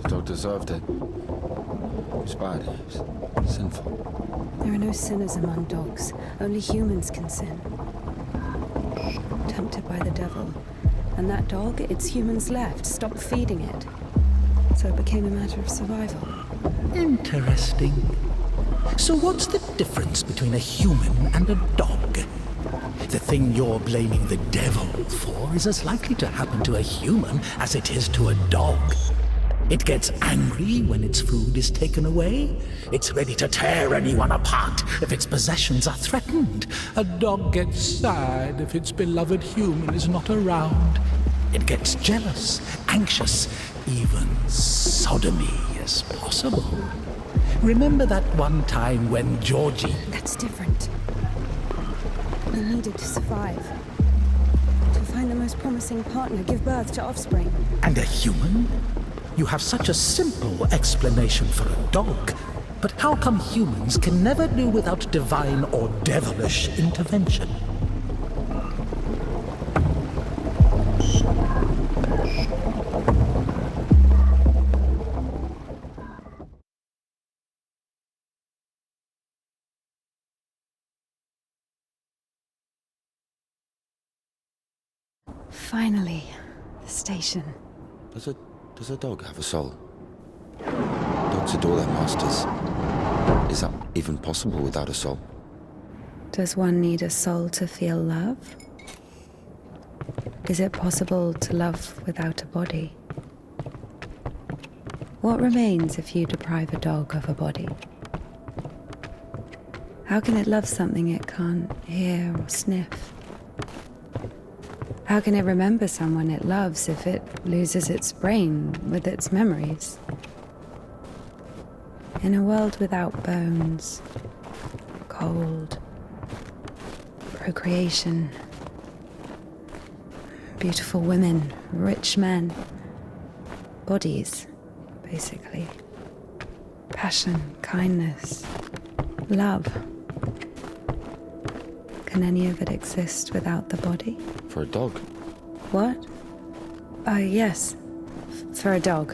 The dog deserved it. It was bad. It was sinful. There are no sinners among dogs. Only humans can sin. Tempted by the devil. And that dog, its humans left, stopped feeding it. So it became a matter of survival. Interesting. So what's the difference between a human and a dog? The thing you're blaming the devil for is as likely to happen to a human as it is to a dog. It gets angry when its food is taken away. It's ready to tear anyone apart if its possessions are threatened. A dog gets sad if its beloved human is not around. It gets jealous, anxious, even sodomy is possible. Remember that one time when Georgie... That's different. they needed to survive. To find the most promising partner, give birth to offspring. And a human? You have such a simple explanation for a dog. But how come humans can never do without divine or devilish intervention? Finally, the station. Does a dog have a soul? Dogs adore their masters. Is that even possible without a soul? Does one need a soul to feel love? Is it possible to love without a body? What remains if you deprive a dog of a body? How can it love something it can't hear or sniff? How can it remember someone it loves if it loses its brain with its memories? In a world without bones, cold, procreation, beautiful women, rich men, bodies, basically. Passion, kindness, love. Can any of it exist without the body? For a dog? What? Yes. For a dog.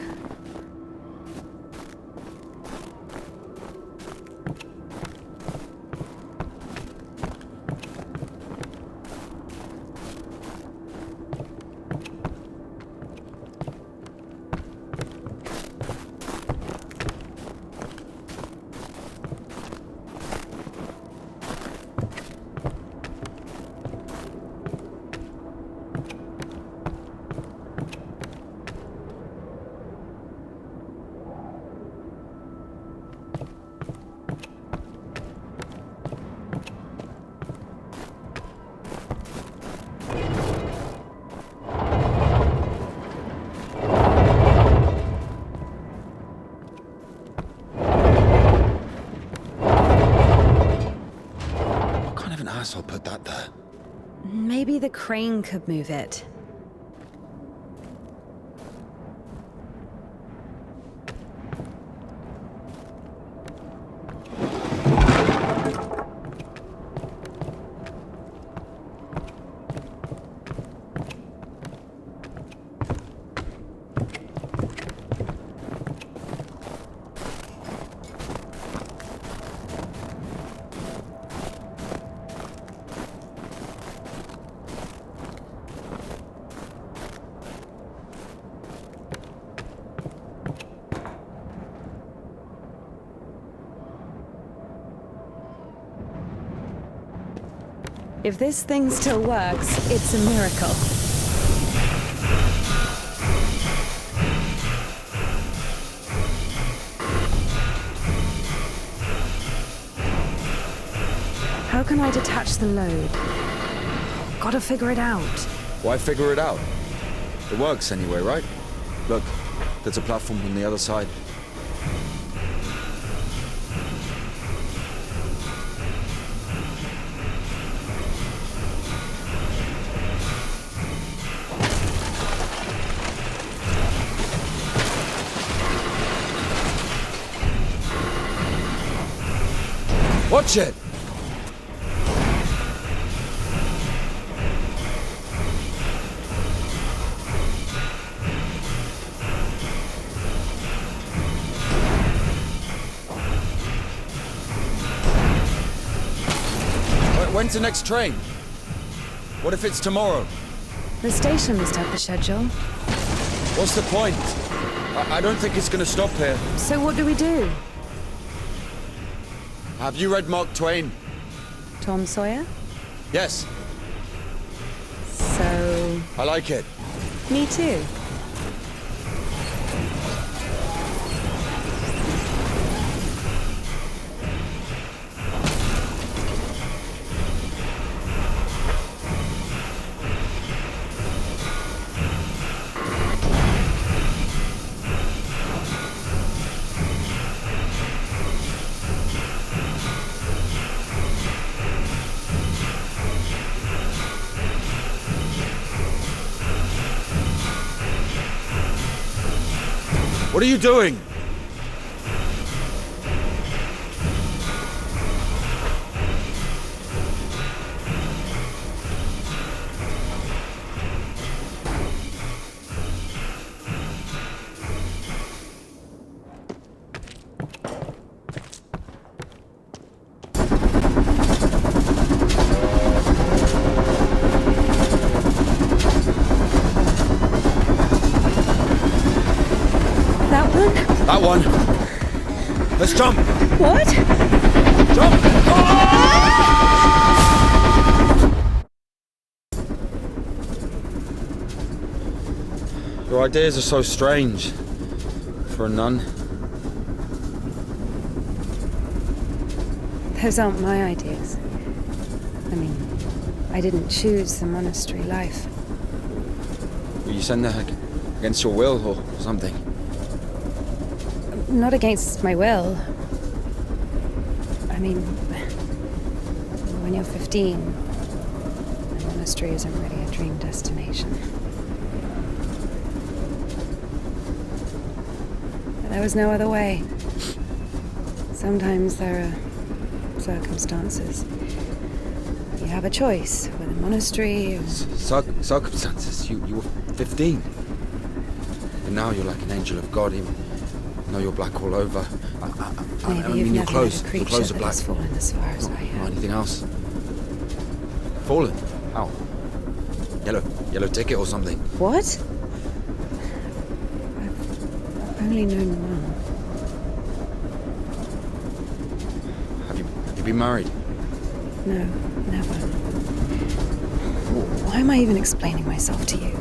Asshole put that there. Maybe the crane could move it. If this thing still works, it's a miracle. How can I detach the load? Gotta figure it out. Why figure it out? It works anyway, right? Look, there's a platform on the other side. Watch it! When's the next train? What if it's tomorrow? The station must have the schedule. What's the point? I don't think it's gonna stop here. So what do we do? Have you read Mark Twain? Tom Sawyer? Yes. So... I like it. Me too. What are you doing? That one. Let's jump. What? Jump. Your ideas are so strange for a nun. Those aren't my ideas. I mean, I didn't choose the monastery life. Were you sent there against your will or something? Not against my will. I mean, when you're 15, the monastery isn't really a dream destination. But there was no other way. Sometimes there are circumstances. You have a choice with a monastery or... Circumstances? You were 15. And now you're like an angel of God. Even though you're black all over. I Maybe mean, you've your never clothes, met a your creature clothes are that black. has fallen as far as I Not have. anything else. Fallen? How? Yellow ticket or something? What? I've only known one. Have you been married? No, never. Why am I even explaining myself to you?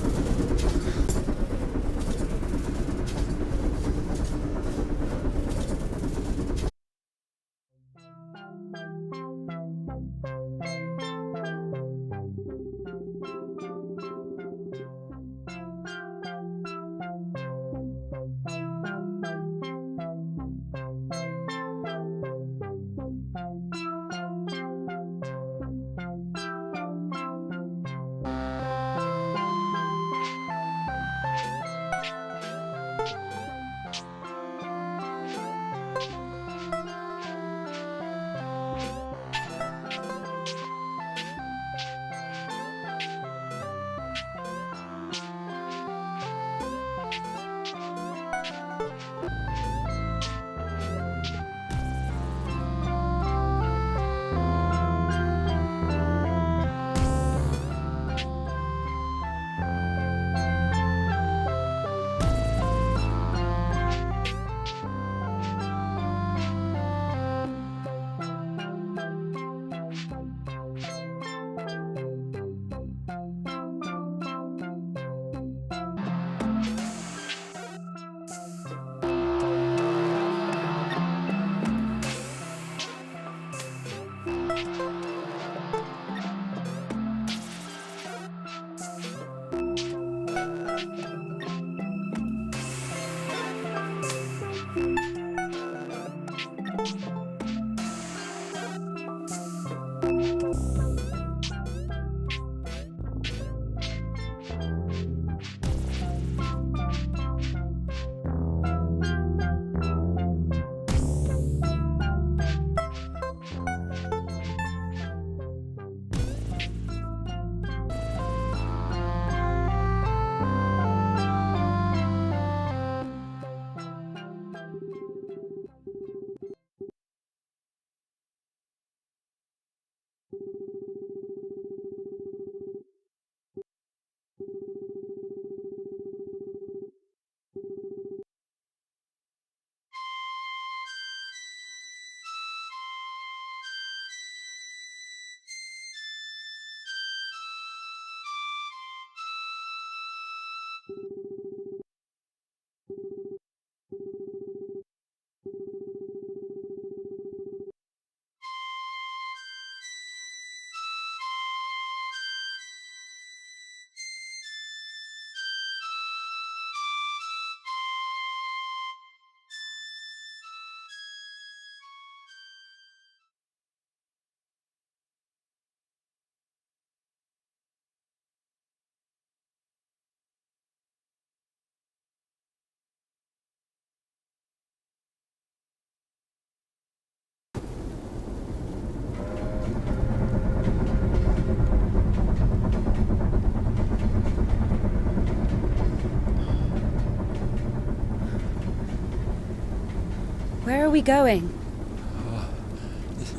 Where are we going?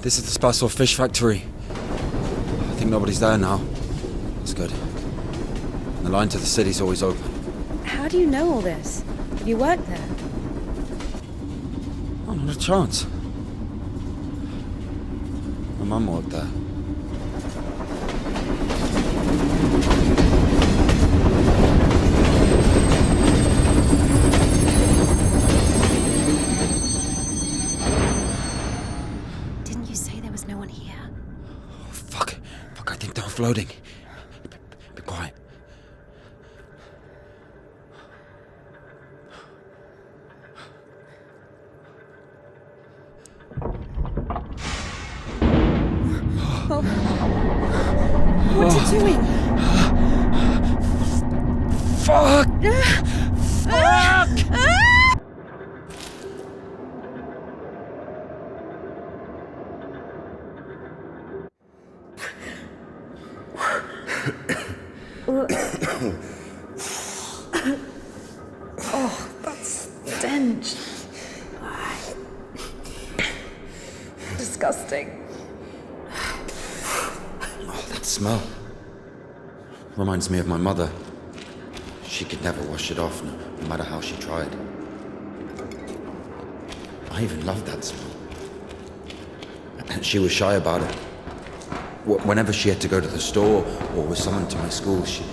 This is the Spasor fish factory. I think nobody's there now. That's good. And the line to the city's always open. How do you know all this? Have you worked there? Oh, not a chance. My mum worked there. Didn't you say there was no one here? Oh, fuck, I think they're offloading. Be quiet. What are you doing? Fuck! Oh, that stench. Disgusting. Oh, that smell. Reminds me of my mother. She could never wash it off, no matter how she tried. I even loved that smell. And she was shy about it. Whenever she had to go to the store or was summoned to my school, she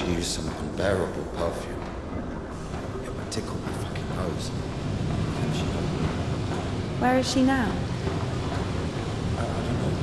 used some unbearable perfume. It would tickle my fucking nose. And she... Where is she now? I don't know.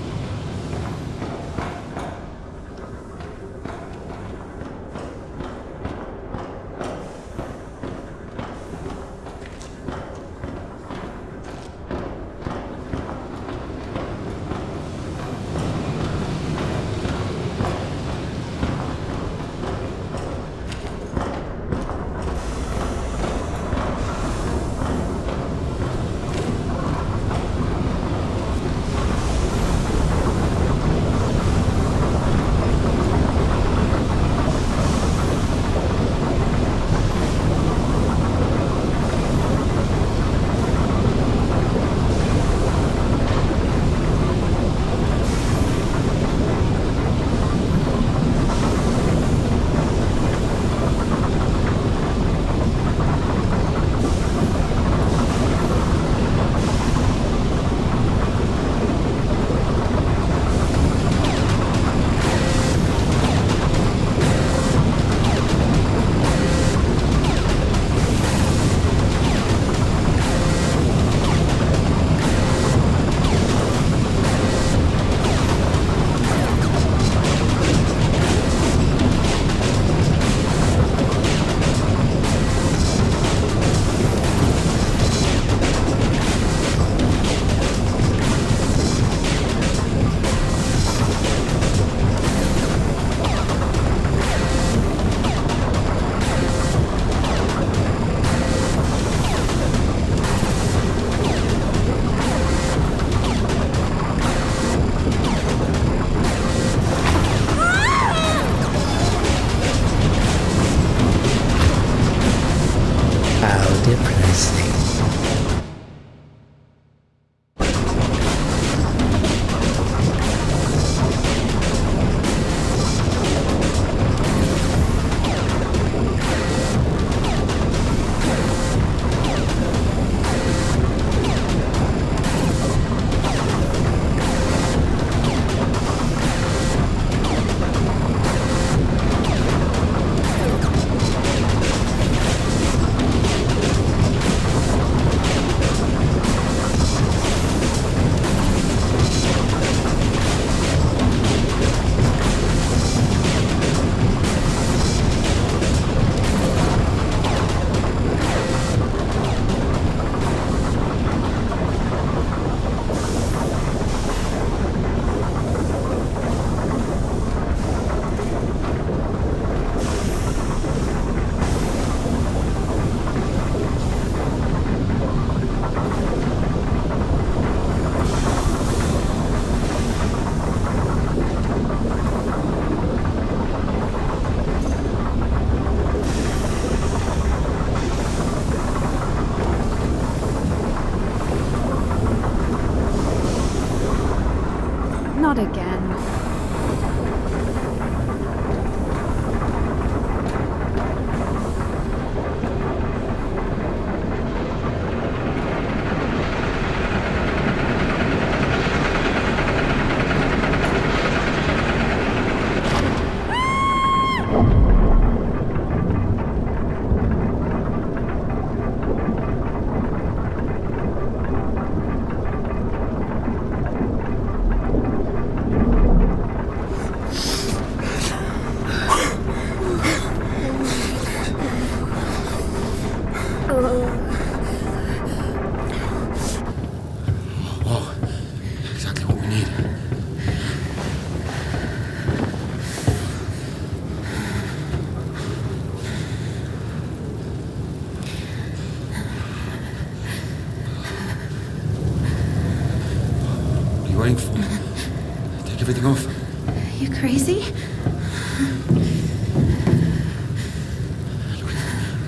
If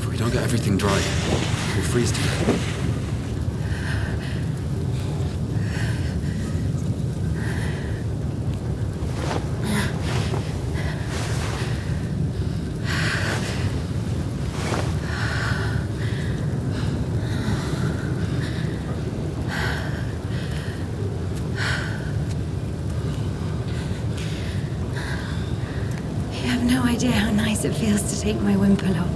we don't get everything dry, we'll freeze to death. You have no idea how nice it feels to take my wimple off.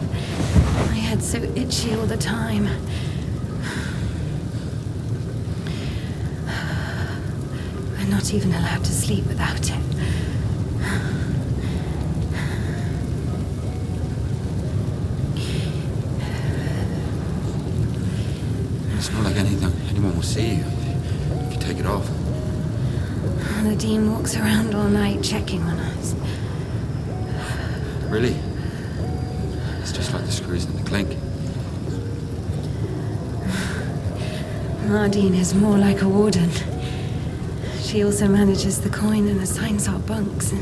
My head's so itchy all the time. We're not even allowed to sleep without it. It's not like anyone will see you if you take it off. The Dean walks around all night checking on us. Really? It's just like the screws in the clink. Nardine is more like a warden. She also manages the coin and assigns our bunks.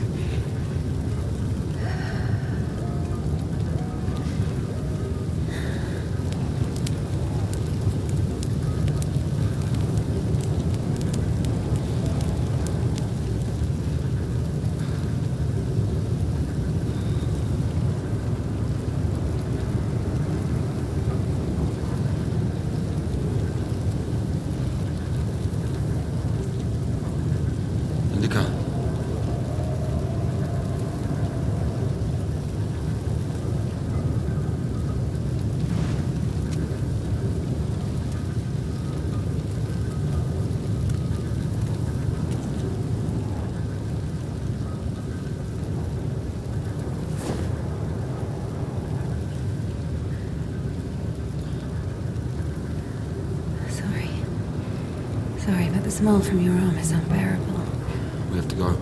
Indika. Sorry, but the smell from your arm is unbearable. We have to go.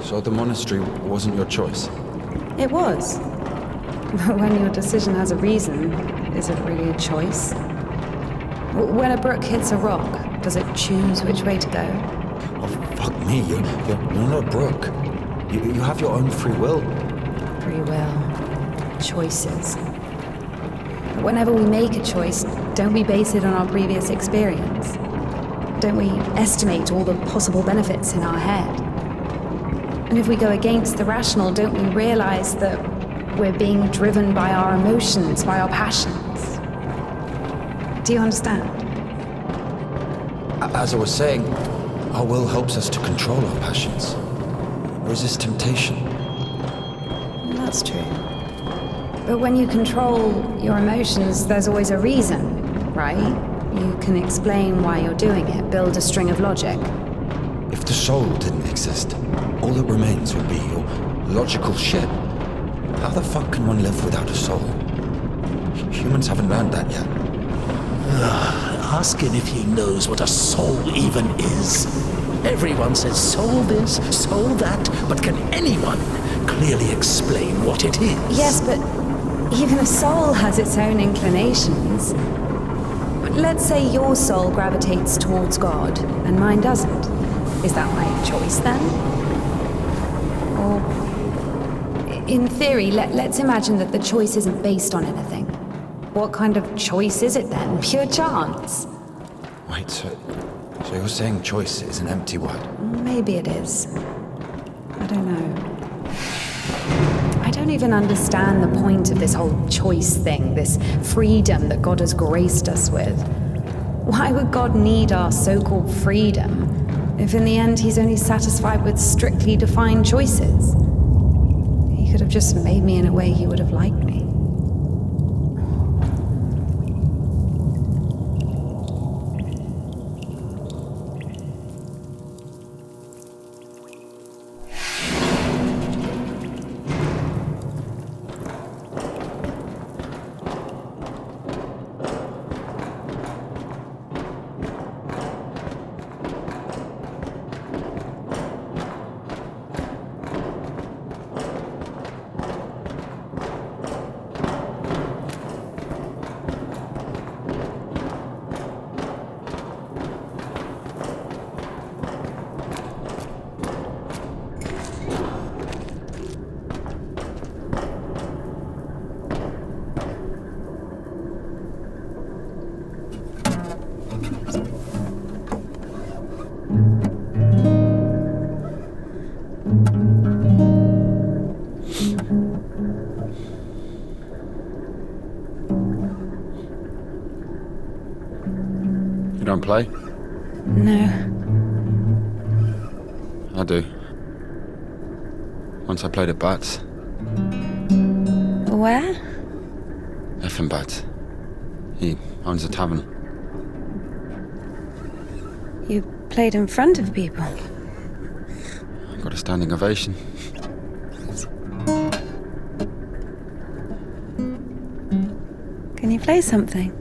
So the monastery wasn't your choice? It was. But when your decision has a reason, is it really a choice? When a brook hits a rock, does it choose which way to go? Oh, fuck me, you're not a brook. You have your own free will. Free will. Choices. But whenever we make a choice, don't we base it on our previous experience? Don't we estimate all the possible benefits in our head? And if we go against the rational, don't we realize that we're being driven by our emotions, by our passions? Do you understand? As I was saying, our will helps us to control our passions, resist temptation. That's true. But when you control your emotions, there's always a reason, right? You can explain why you're doing it, build a string of logic. If the soul didn't exist, all that remains would be your logical shit. How the fuck can one live without a soul? Humans haven't learned that yet. Ask him if he knows what a soul even is. Everyone says soul this, soul that, but can anyone clearly explain what it is? Yes, but even a soul has its own inclinations. Let's say your soul gravitates towards God, and mine doesn't. Is that my choice then? Or, in theory, let's imagine that the choice isn't based on anything. What kind of choice is it then? Pure chance? Wait, so you're saying choice is an empty word? Maybe it is. I don't know. I don't even understand the point of this whole choice thing, this freedom that God has graced us with. Why would God need our so-called freedom if in the end he's only satisfied with strictly defined choices? He could have just made me in a way he would have liked me. play? No. I do. Once I played at Bats. Where? Effin Bats. He owns a tavern. You played in front of people. I got a standing ovation. Can you play something?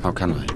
How can I?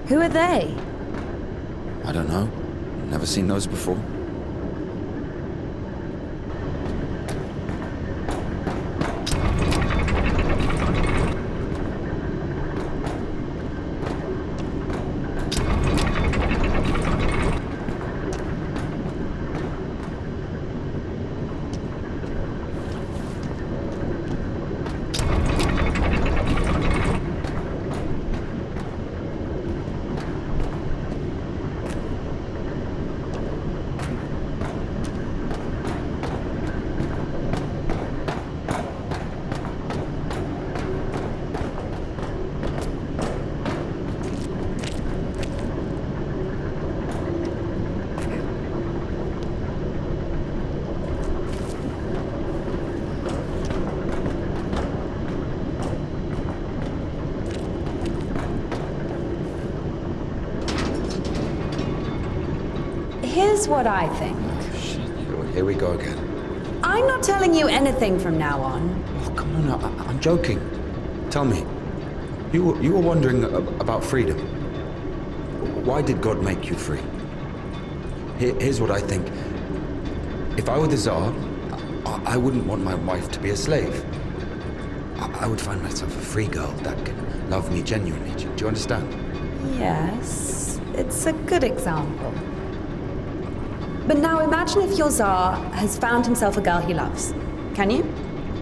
Who are they? I don't know. Never seen those before. Here's what I think. Here we go again. I'm not telling you anything from now on. Oh, come on, I'm joking. Tell me, you were wondering about freedom. Why did God make you free? Here's what I think. If I were the Tsar, I wouldn't want my wife to be a slave. I would find myself a free girl that could love me genuinely. Do you understand? Yes, it's a good example. But now imagine if your Tsar has found himself a girl he loves. Can you?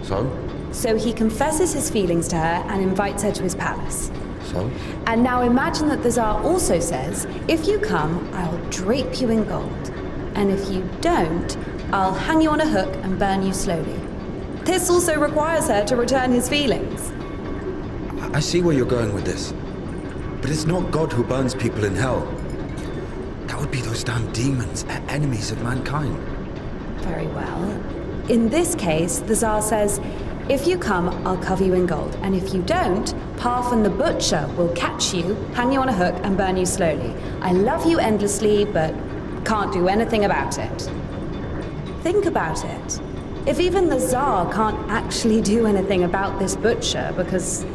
So? So he confesses his feelings to her and invites her to his palace. So? And now imagine that the Tsar also says, if you come, I'll drape you in gold. And if you don't, I'll hang you on a hook and burn you slowly. This also requires her to return his feelings. I see where you're going with this. But it's not God who burns people in hell. That would be those damn demons, enemies of mankind. Very well. In this case, the Tsar says, if you come, I'll cover you in gold. And if you don't, Parfin the Butcher will catch you, hang you on a hook, and burn you slowly. I love you endlessly, but can't do anything about it. Think about it. If even the Tsar can't actually do anything about this butcher because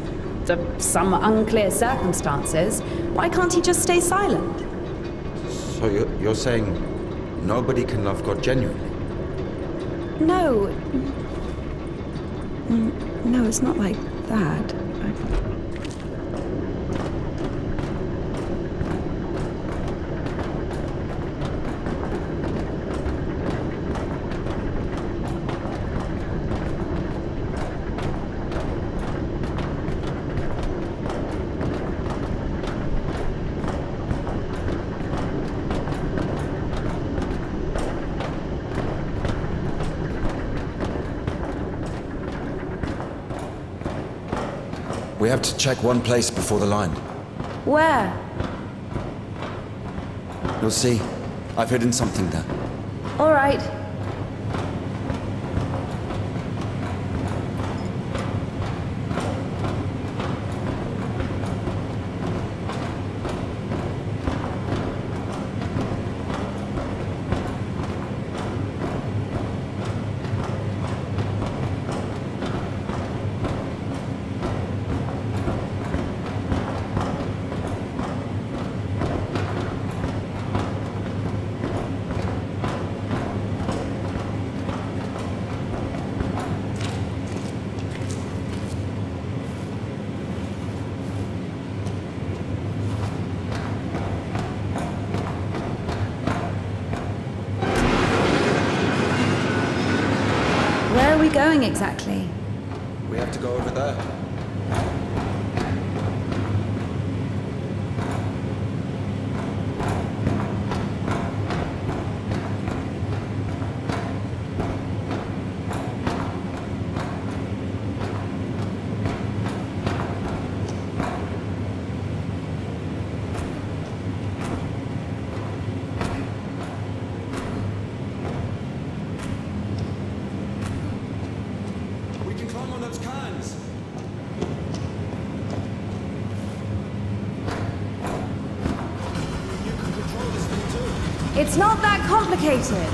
of some unclear circumstances, why can't he just stay silent? So you're saying nobody can love God genuinely? No. No, it's not like that. We We have to check one place before the line. Where? You'll see. I've hidden something there. All right. Where are we going exactly? We have to go over there. We can climb on those cans. You can control this thing too. It's not that complicated.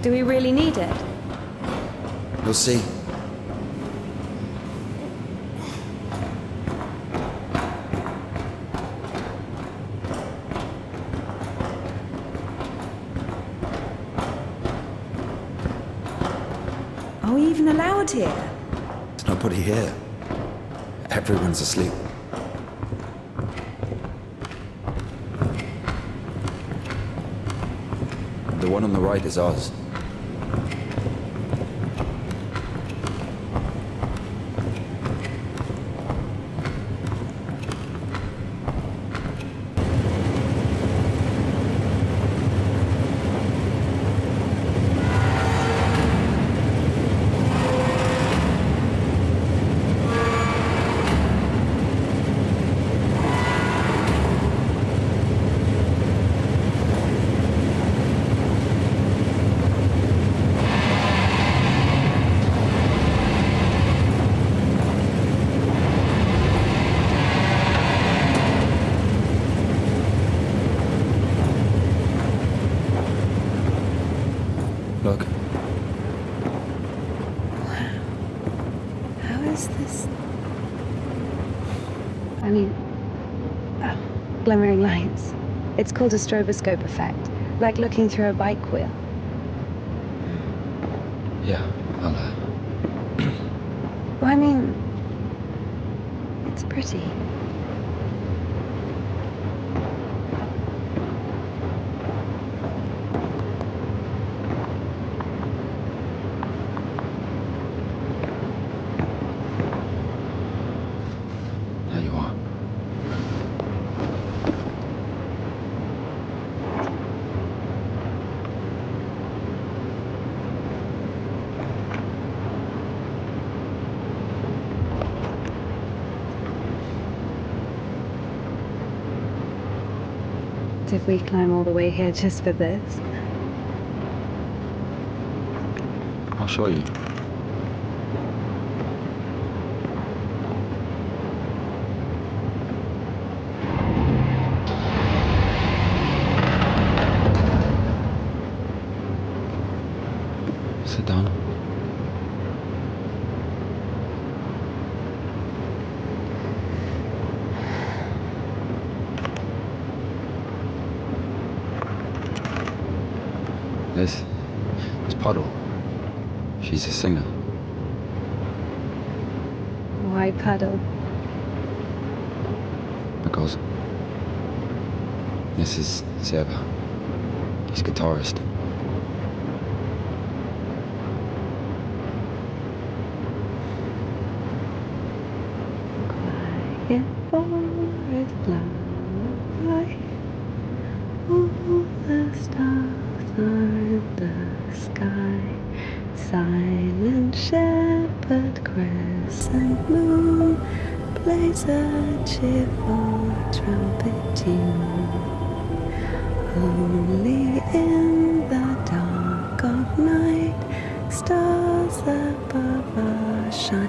Do we really need it? You'll see. Are we even allowed here? There's nobody here. Everyone's asleep. The one on the right is ours. Look. How is this? I mean, glimmering lights. It's called a stroboscope effect, like looking through a bike wheel. Yeah, I'll, Well, I mean, it's pretty. There you are. Did we climb all the way here just for this? I'll show you. Sit down. This Puddle. She's a singer. Why Puddle? Because this is Seb. He's guitarist. Quiet forest flower, all the stars are in the sky. Silent shepherd, crescent moon, plays a cheerful trumpet tune. Only in the dark of night, stars above us shine.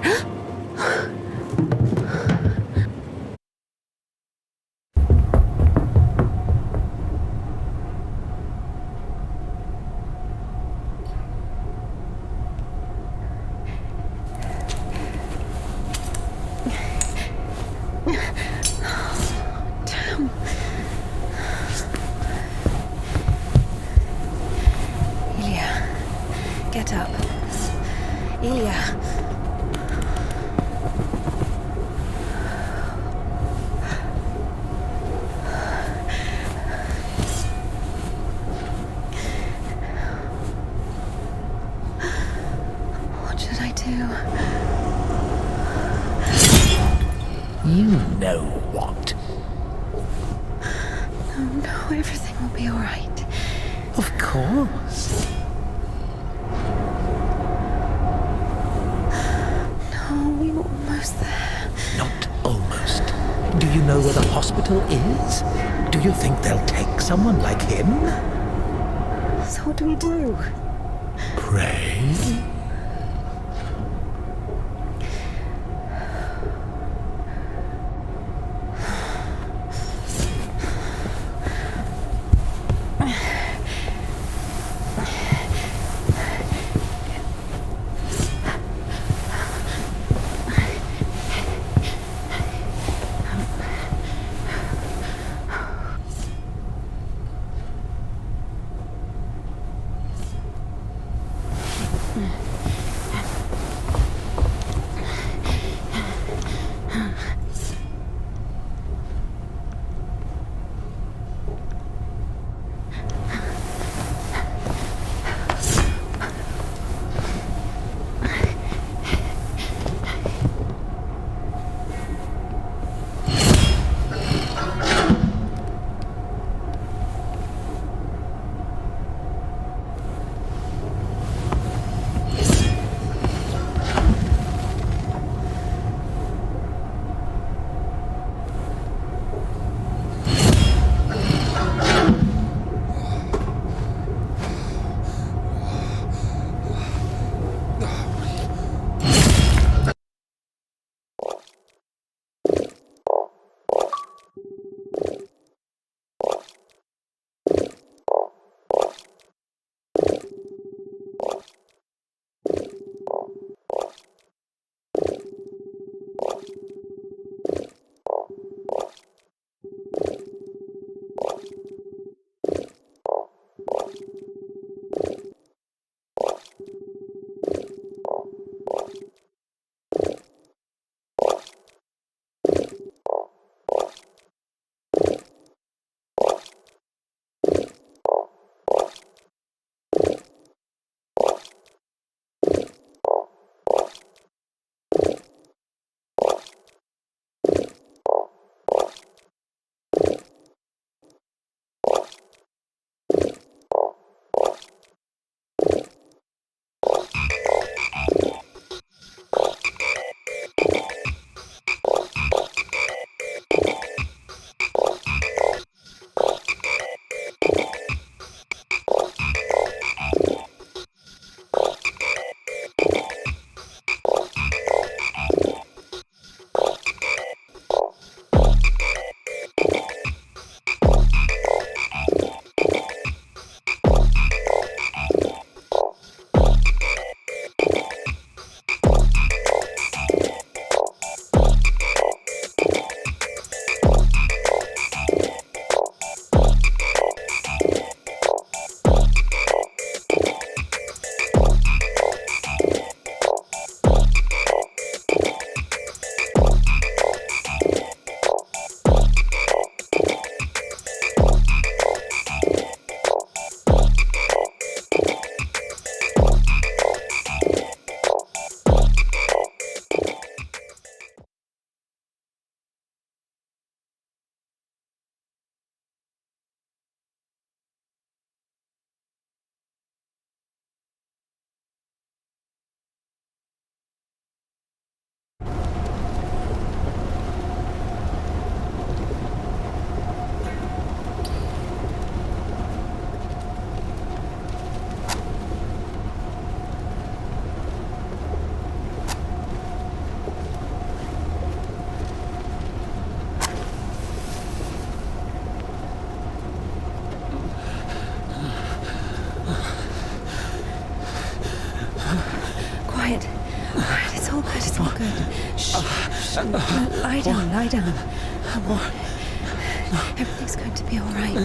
Damn. Ilya, get up. Ilya. What should I do? You know what? No, everything will be all right. Of course. No, we were almost there. Not almost. Do you know where the hospital is? Do you think they'll take someone like him? So what do we do? Pray? good. Shh. Lie down, lie down. Everything's going to be all right.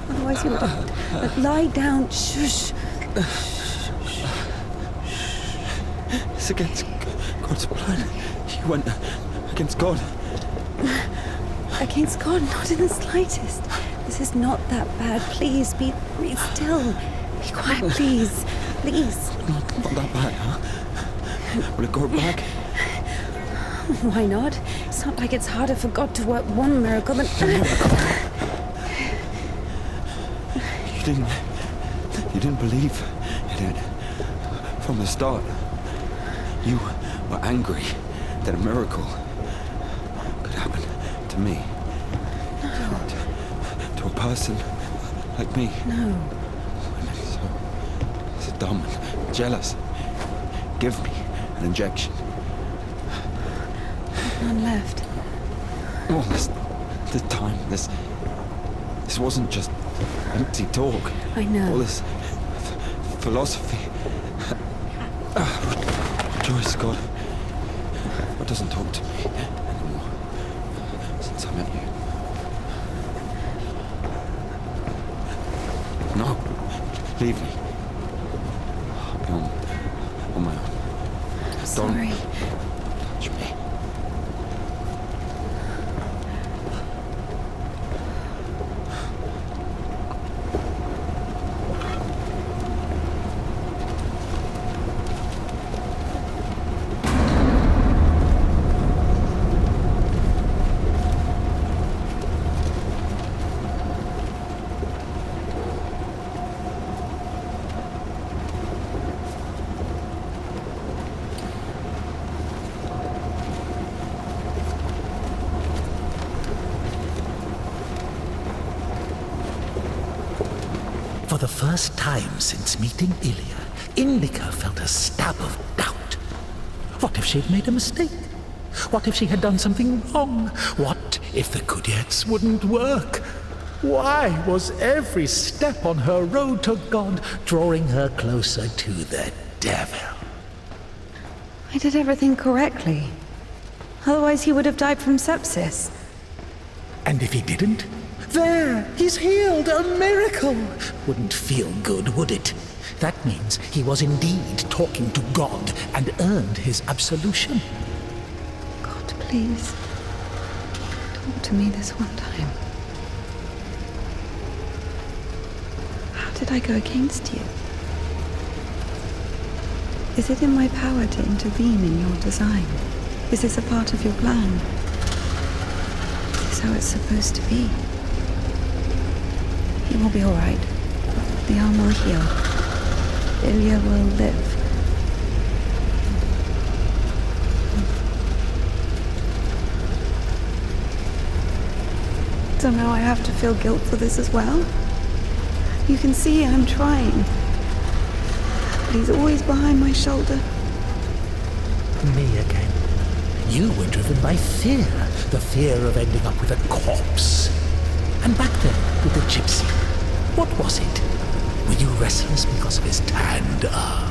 Otherwise you would... lie down. Shush. It's against God's blood. You went against God. Against God? Not in the slightest. This is not that bad. Please, be still. Be quiet, please. Please. Not that bad, huh? Will it go back? Why not? It's not like it's harder for God to work one miracle than... You didn't believe in it from the start. You were angry that a miracle could happen to me. No. To a person like me. No. Women so dumb and jealous. Give me an injection. None left. All this time, this wasn't just empty talk. I know. All this philosophy. Rejoice, God. God doesn't talk to me anymore since I met you. No, leave me. I'll be on my own. I'm sorry. Don't touch me. For the first time since meeting Ilya, Indika felt a stab of doubt. What if she'd made a mistake? What if she had done something wrong? What if the Kudyets wouldn't work? Why was every step on her road to God drawing her closer to the devil? I did everything correctly. Otherwise he would have died from sepsis. And if he didn't? There! He's healed! A miracle! Wouldn't feel good, would it? That means he was indeed talking to God and earned his absolution. God, please. Talk to me this one time. How did I go against you? Is it in my power to intervene in your design? Is this a part of your plan? Is this how it's supposed to be? You will be all right. The arm will heal. Ilya will live. So now I have to feel guilt for this as well? You can see I'm trying. But he's always behind my shoulder. Me again. You were driven by fear. The fear of ending up with a corpse. And back then, with the gypsy. What was it? Were you restless because of his tanned arms?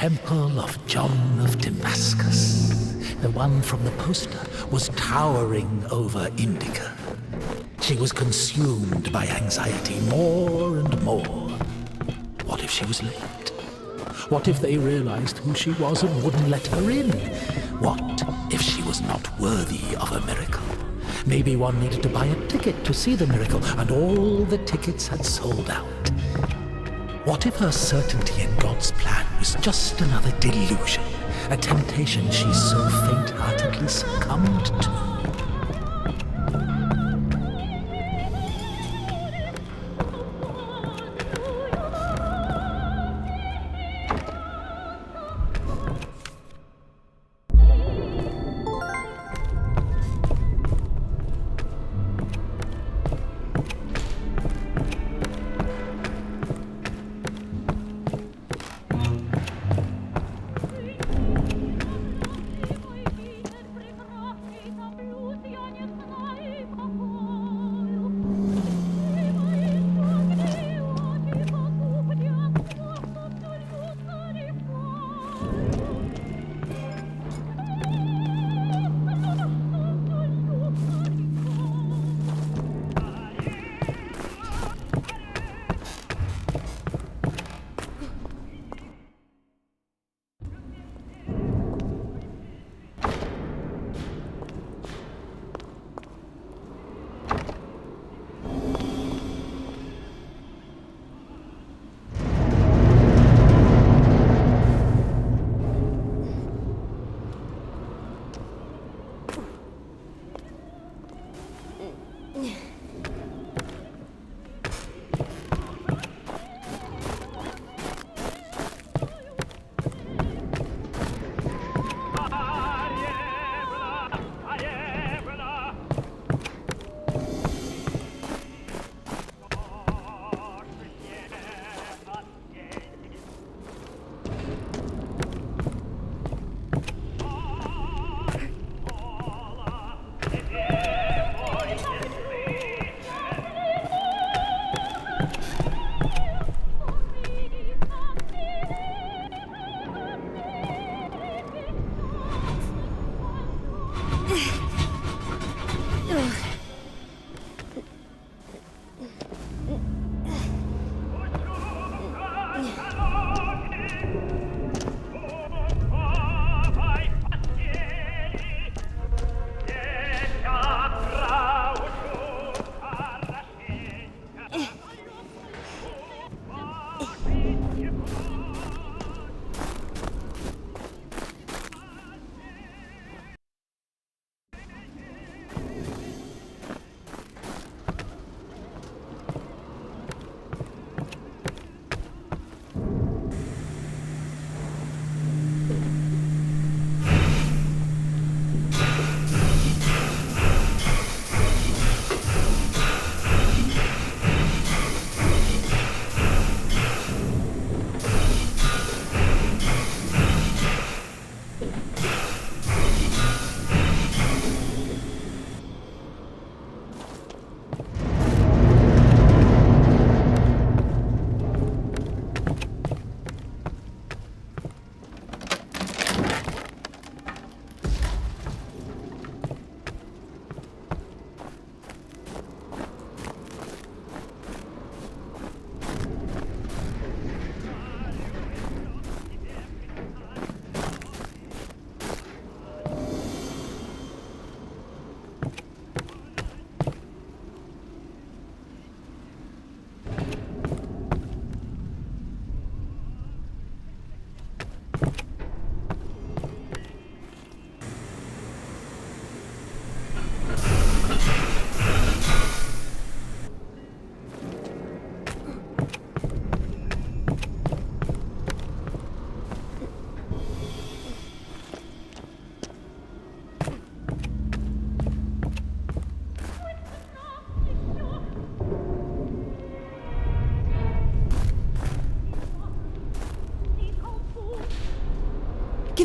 Temple of John of Damascus, the one from the poster, was towering over Indika. She was consumed by anxiety more and more. What if she was late? What if they realized who she was and wouldn't let her in? What if she was not worthy of a miracle? Maybe one needed to buy a ticket to see the miracle, and all the tickets had sold out. What if her certainty in God's plan was just another delusion, a temptation she so faint-heartedly succumbed to?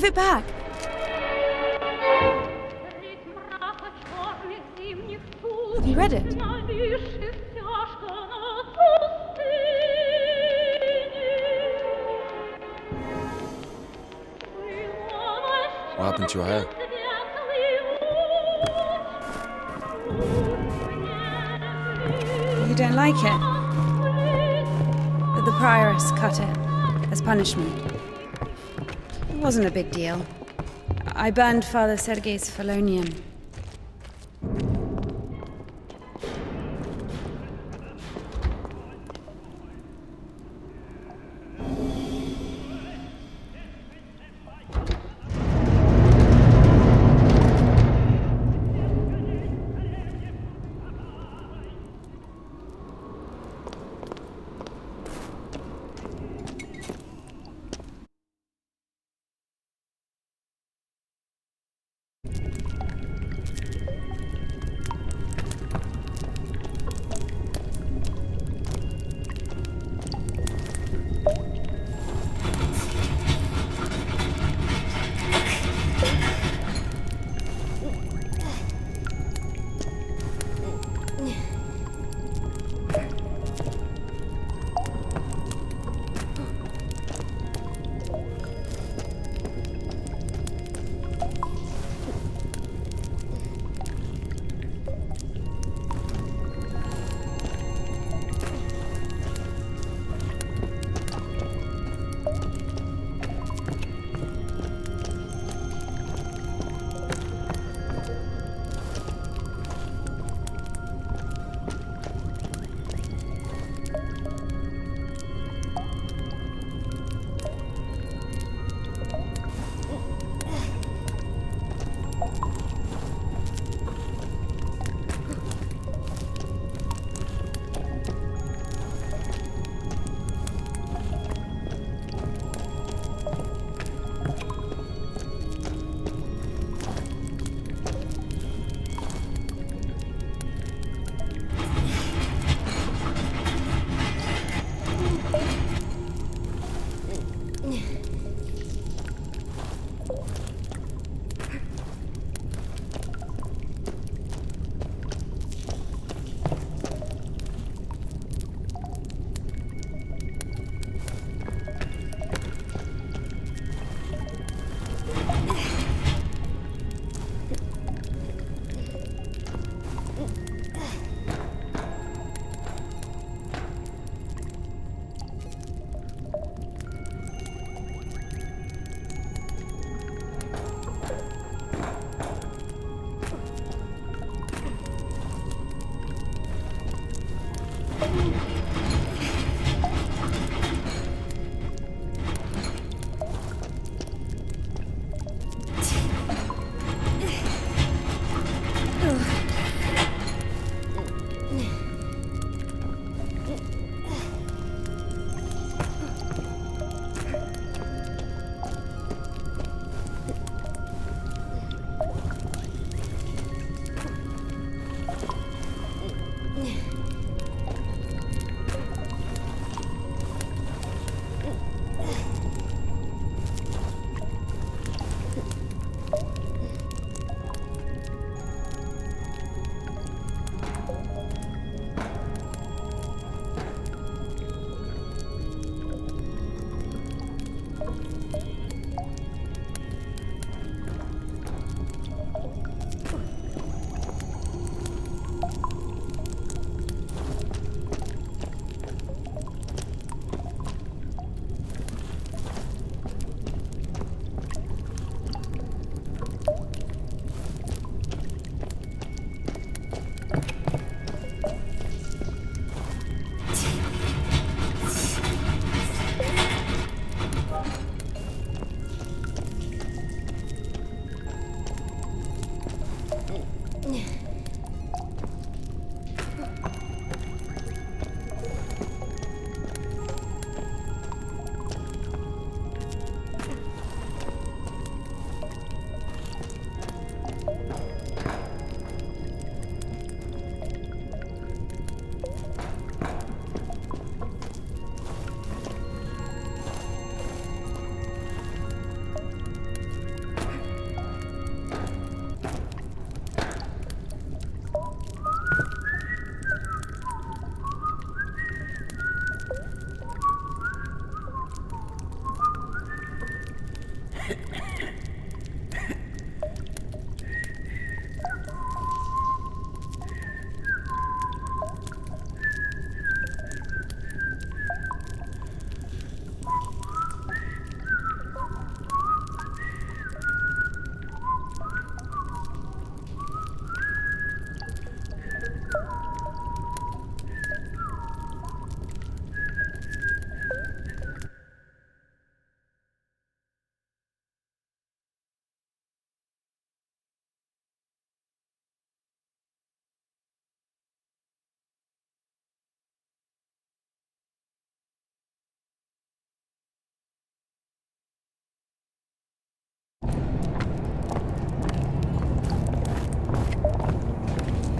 Give it back. Have you read it? What happened to your hair? You don't like it? The prioress cut it as punishment. It wasn't a big deal. I burned Father Sergei's Felonium.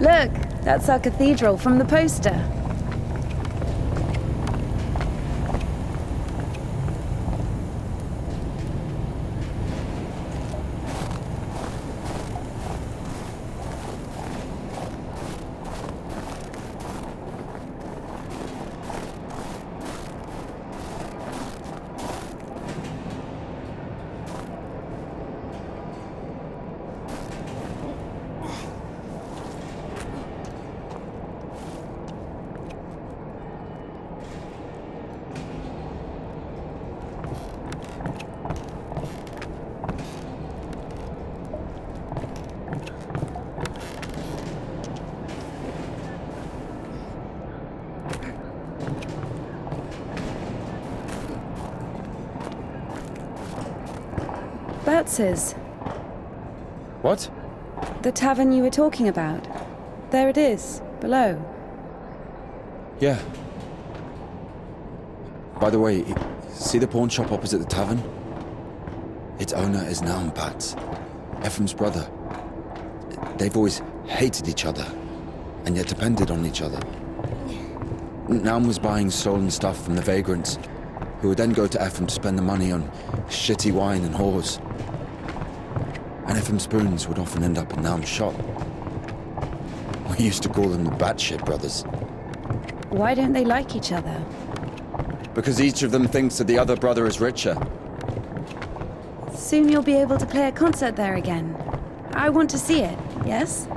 Look, that's our cathedral from the poster. Batz's. What? The tavern you were talking about. There it is, below. Yeah. By the way, see the pawn shop opposite the tavern? Its owner is Naum Batz, Ephraim's brother. They've always hated each other, and yet depended on each other. Naum was buying stolen stuff from the vagrants, who would then go to Ephraim to spend the money on shitty wine and whores. And Ephraim's spoons would often end up in Naum's shop. We used to call them the Batshit brothers. Why don't they like each other? Because each of them thinks that the other brother is richer. Soon you'll be able to play a concert there again. I want to see it, yes?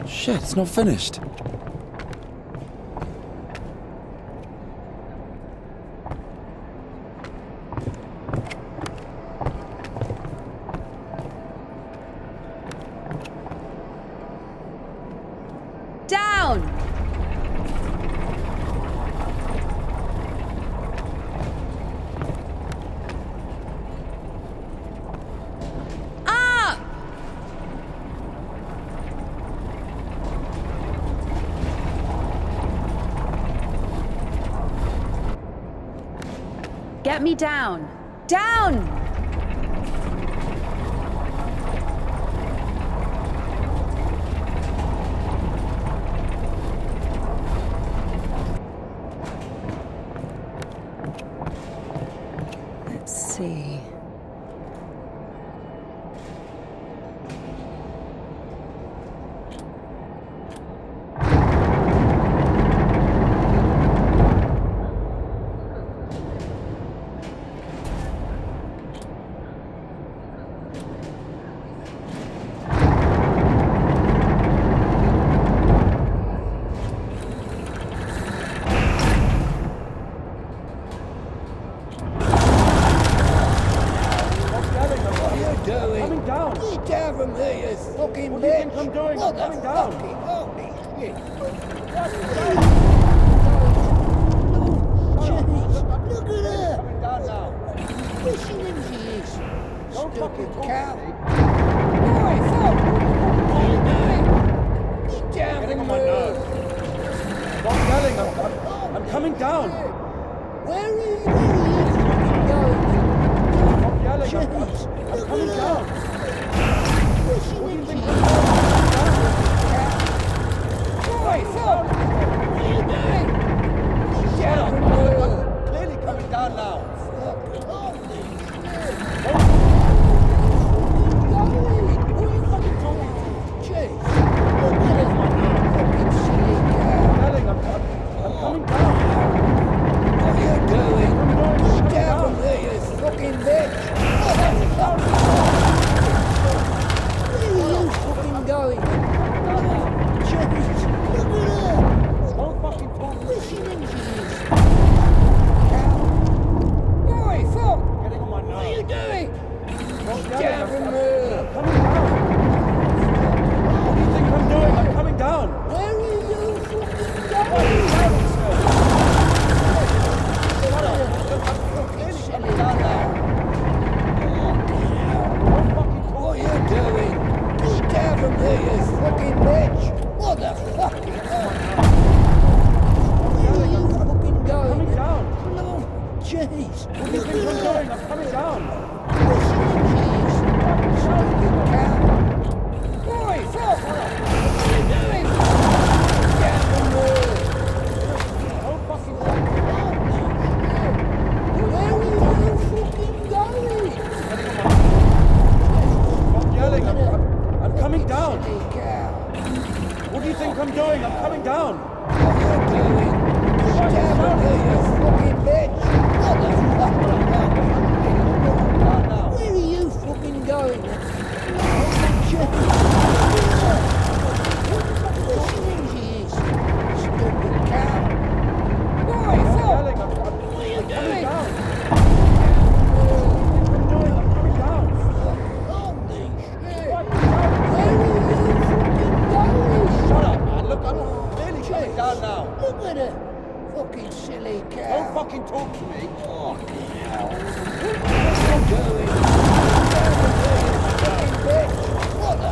Shit, it's not finished. Down! Up! Get me down! Down! Let's see. What are you doing?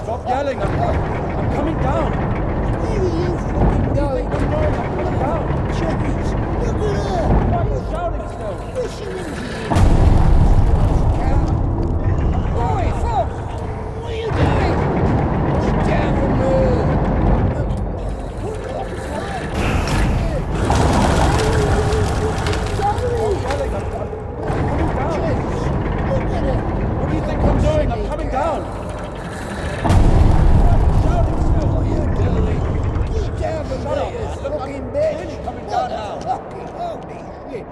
Stop yelling! I'm coming down! Where are you fucking going? I'm coming down! Jeez, look at her! Why are you shouting still? Wishing into Boy, Fox! What are you doing? Get down from there! What do you think I'm doing? I'm coming down! What are you doing? Get down from there, you fucking bitch! Coming down now! Fucking holy shit!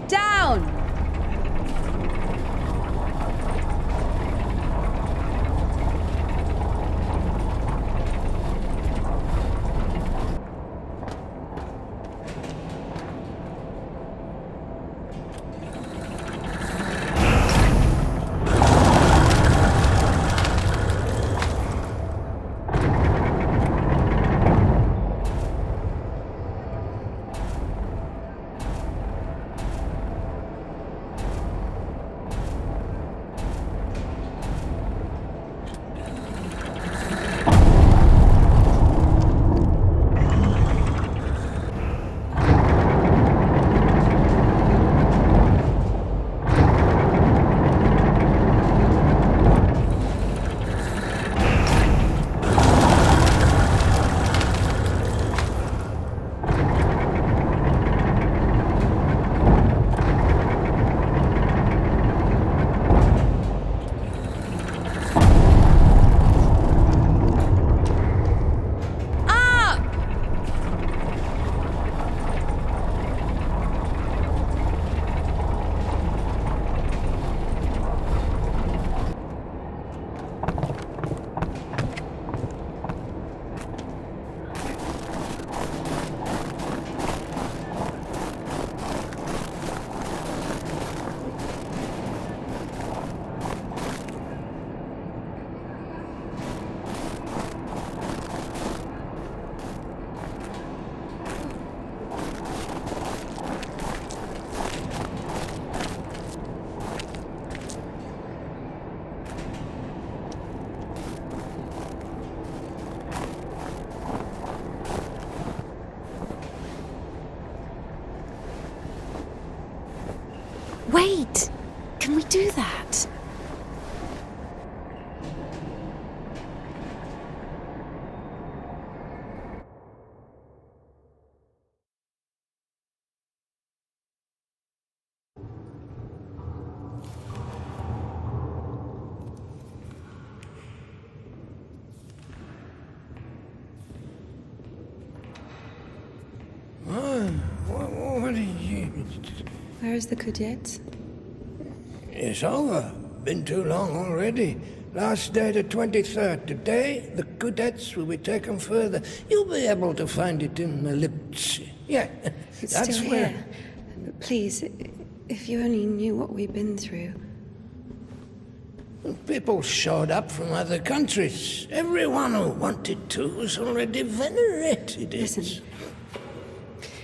Down! Wait! Can we do that? What are you... Where is the Cadet? It's over. Been too long already. Last day the 23rd. Today, the cadets will be taken further. You'll be able to find it in the lips. Yeah, It's that's still where... here. Please, if you only knew what we've been through. People showed up from other countries. Everyone who wanted to was already venerated. Listen,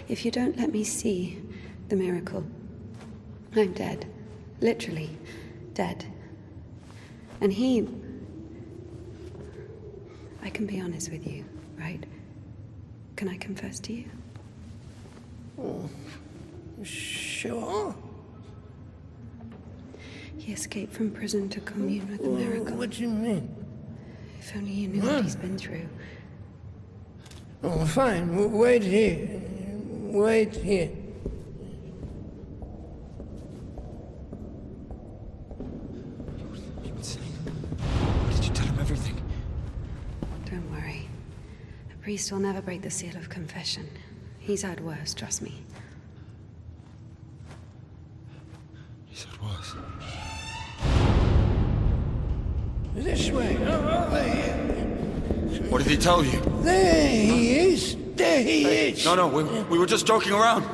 if you don't let me see the miracle, I'm dead. Literally dead. And I can be honest with you, right? Can I confess to you? Oh, sure. He escaped from prison to commune with the miracle. What do you mean? If only you knew what he's been through. Oh, fine. Wait here. Wait here. Did you tell him everything? Don't worry. A priest will never break the seal of confession. He's had worse, trust me. He said was. This way. Over here. What did he tell you? There he is. There he is. No, we were just joking around.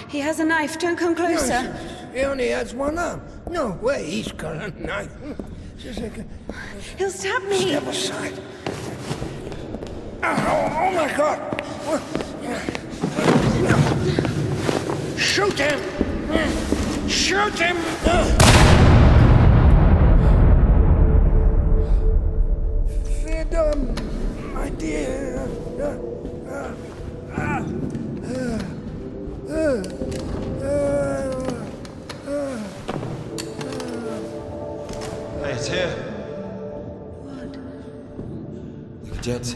He has a knife. Don't come closer. He only has one arm. No way he's got a knife. Just like a... He'll stab me. Step aside. Oh my God! Shoot him! Shoot him! Freedom, my dear. Hey, it's here. What? The jets.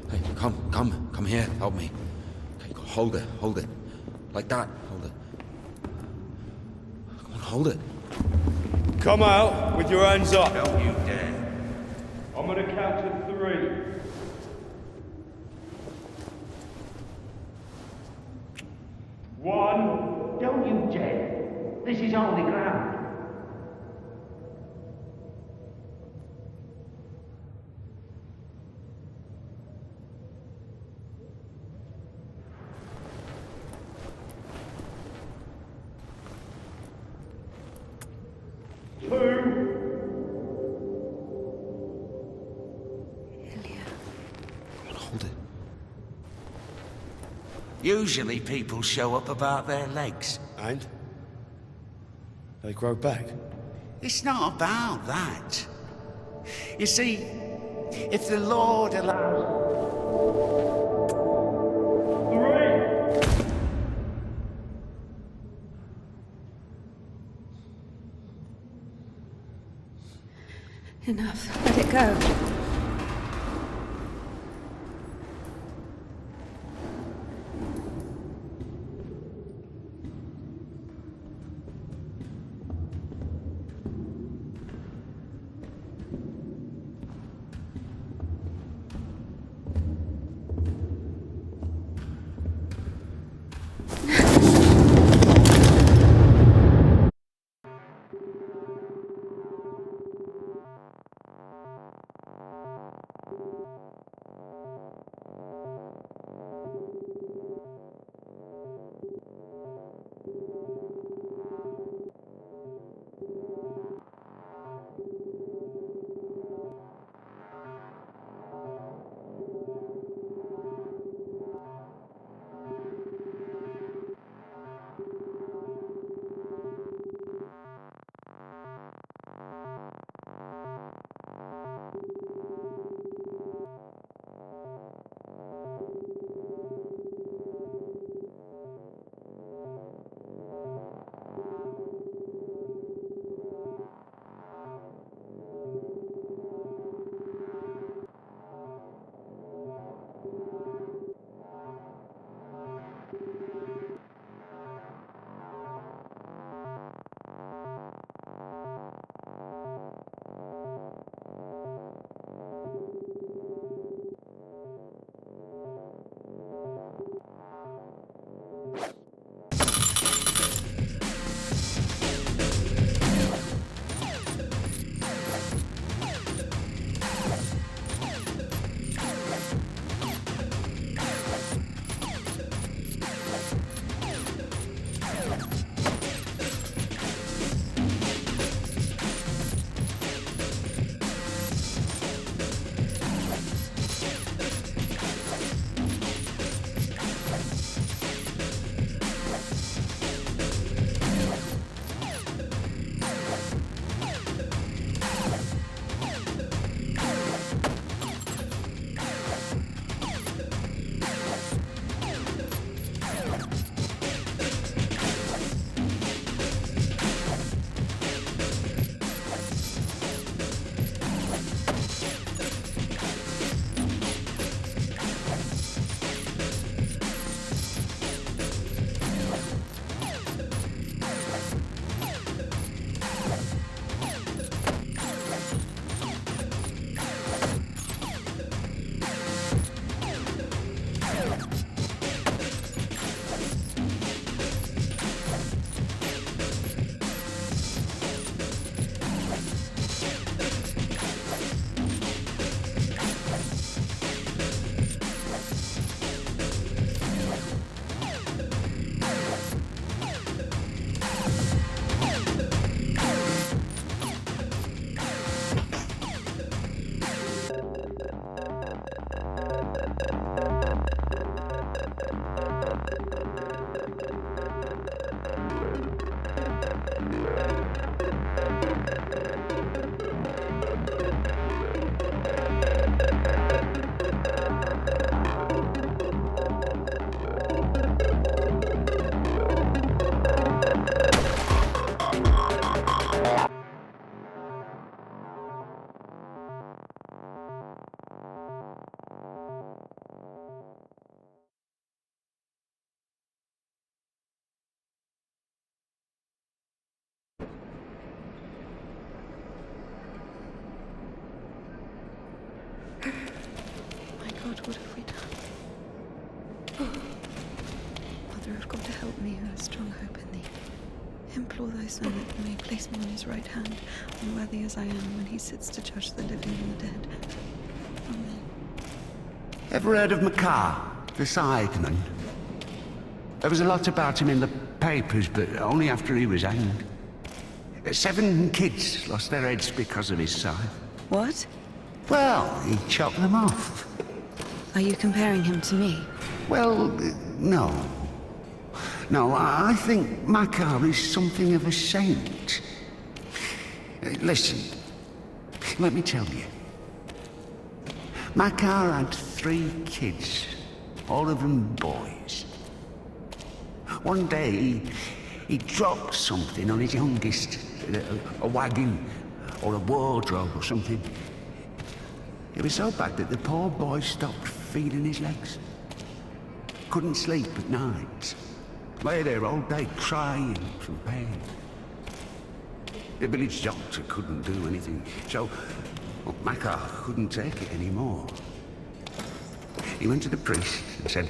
Hey, come here, help me. Okay, hold it. Like that, hold it. Come on, hold it. Come out with your hands up. Don't you dare. I'm gonna count to 3. One. Don't you dare. This is holy ground. Hold it. Usually people show up about their legs. And? They grow back. It's not about that. You see, if the Lord allows... 3. Enough. Let it go. God, what have we done? Mother of God, help me who has strong hope in thee. Implore thy Son that he may place me on his right hand, unworthy as I am, when he sits to judge the living and the dead. Amen. Ever heard of Makar, the scytheman? There was a lot about him in the papers, but only after he was hanged. 7 kids lost their heads because of his scythe. What? Well, he chopped them off. Are you comparing him to me? Well, no. No, I think Makar is something of a saint. Listen, let me tell you. Makar had 3 kids, all of them boys. One day, he dropped something on his youngest, a wagon or a wardrobe or something. It was so bad that the poor boy stopped feeling his legs. Couldn't sleep at night. Lay there all day crying from pain. The village doctor couldn't do anything, so Makar couldn't take it anymore. He went to the priest and said,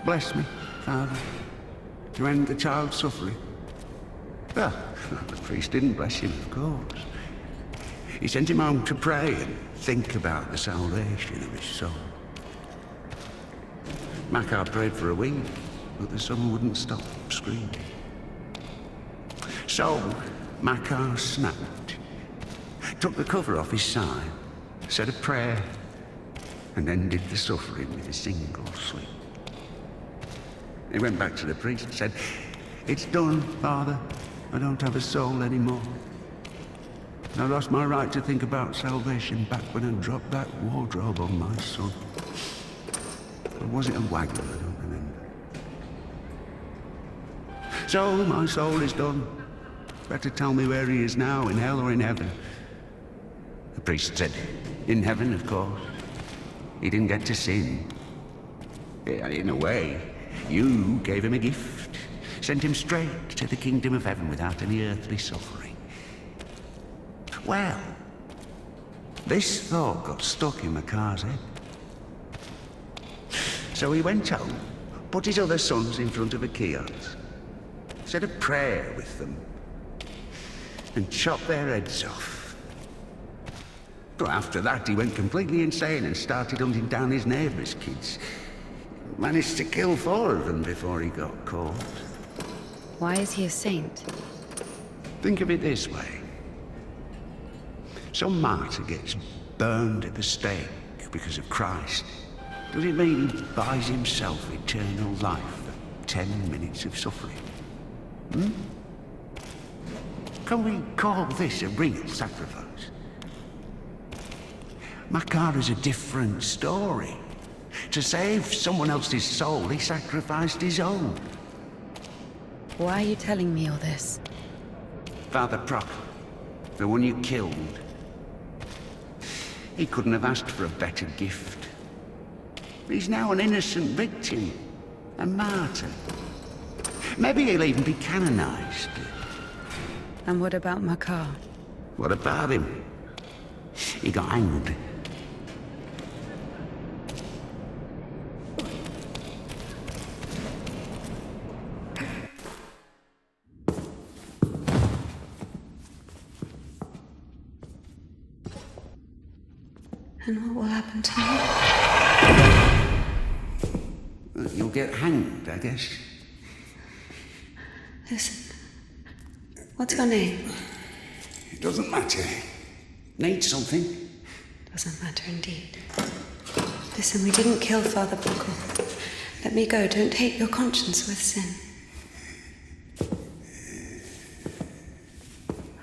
"Bless me, Father, to end the child's suffering." Well, the priest didn't bless him, of course. He sent him home to pray and think about the salvation of his soul. Makar prayed for a week, but the son wouldn't stop screaming. So Makar snapped, took the cover off his side, said a prayer, and ended the suffering with a single sweep. He went back to the priest and said, "It's done, Father. I don't have a soul anymore. I lost my right to think about salvation back when I dropped that wardrobe on my son. Or was it a wagon? I don't remember. So my soul is done. Better tell me where he is now, in hell or in heaven." The priest said, "In heaven, of course. He didn't get to sin. In a way, you gave him a gift. Sent him straight to the kingdom of heaven without any earthly suffering." Well, this thought got stuck in Makar's head. So he went home, put his other sons in front of a kiosk, said a prayer with them, and chopped their heads off. But after that, he went completely insane and started hunting down his neighbours' kids. Managed to kill 4 of them before he got caught. Why is he a saint? Think of it this way. Some martyr gets burned at the stake because of Christ. Does it mean he buys himself eternal life for 10 minutes of suffering? Can we call this a real sacrifice? Makar is a different story. To save someone else's soul, he sacrificed his own. Why are you telling me all this? Father Proc, the one you killed, he couldn't have asked for a better gift. He's now an innocent victim, a martyr. Maybe he'll even be canonized. And what about Makar? What about him? He got hanged. And what will happen to me? You'll get hanged, I guess. Listen, what's your name? It doesn't matter. Need something? Doesn't matter indeed. Listen, we didn't kill Father Buckle. Let me go. Don't hate your conscience with sin.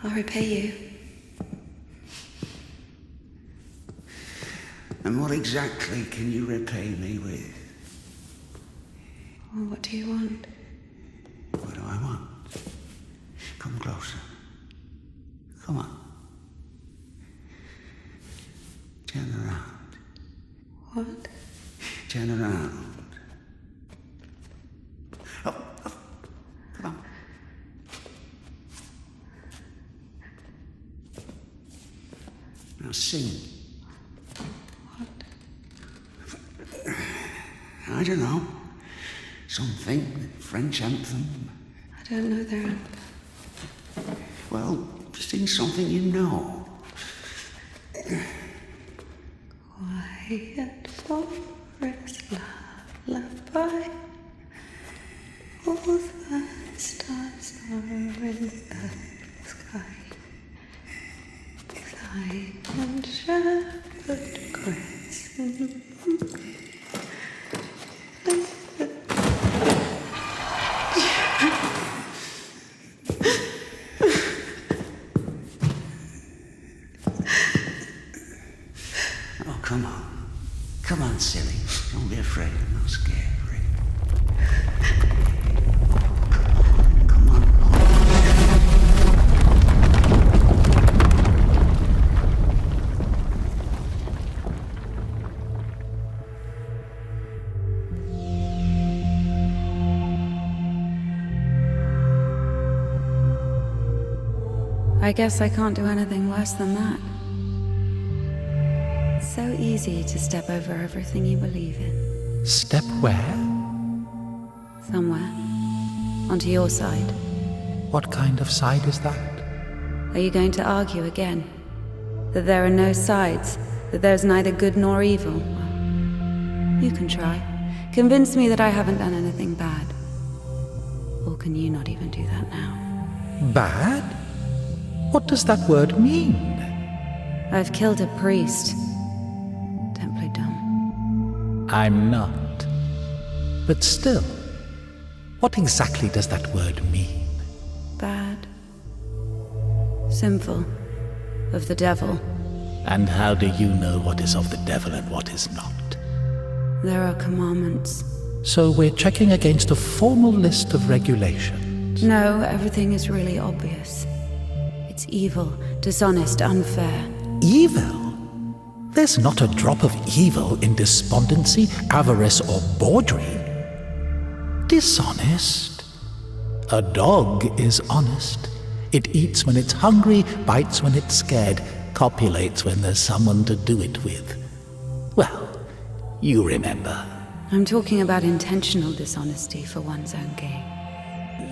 I'll repay you. And what exactly can you repay me with? Well, what do you want? What do I want? Come closer. Come on. Turn around. What? Turn around. Up, up. Come on. Now sing. I don't know. Something, French anthem. I don't know their anthem. Well, sing something you know. Quiet forest lullaby. All the stars are in the sky. Silent shepherd cries in the Oh, come on. Come on, silly. Don't be afraid. I'm not scared. Come on. I guess I can't do anything worse than that. It's so easy to step over everything you believe in. Step where? Somewhere. Onto your side. What kind of side is that? Are you going to argue again? That there are no sides? That there's neither good nor evil? Well, you can try. Convince me that I haven't done anything bad. Or can you not even do that now? Bad? What does that word mean? I've killed a priest. Don't play dumb. I'm not. But still, what exactly does that word mean? Bad. Sinful. Of the devil. And how do you know what is of the devil and what is not? There are commandments. So we're checking against a formal list of regulations. No, everything is really obvious. It's evil, dishonest, unfair. Evil? There's not a drop of evil in despondency, avarice, or bawdry. Dishonest? A dog is honest. It eats when it's hungry, bites when it's scared, copulates when there's someone to do it with. Well, you remember. I'm talking about intentional dishonesty for one's own gain.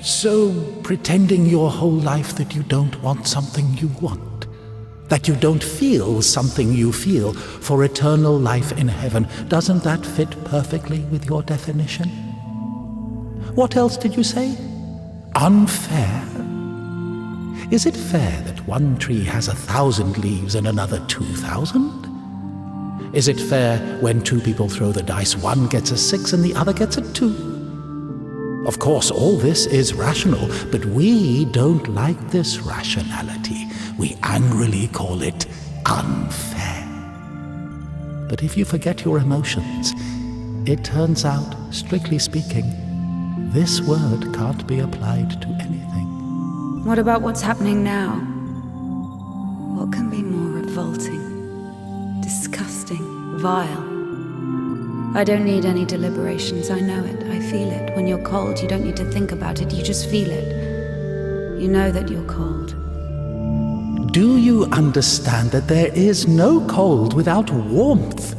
So, pretending your whole life that you don't want something you want, that you don't feel something you feel for eternal life in heaven, doesn't that fit perfectly with your definition? What else did you say? Unfair? Is it fair that one tree has 1,000 leaves and another 2,000? Is it fair when two people throw the dice, one gets a 6 and the other gets a 2? Of course, all this is rational, but we don't like this rationality. We angrily call it unfair. But if you forget your emotions, it turns out, strictly speaking, this word can't be applied to anything. What about what's happening now? What can be more revolting, disgusting, vile? I don't need any deliberations, I know it, I feel it. When you're cold, you don't need to think about it, you just feel it. You know that you're cold. Do you understand that there is no cold without warmth?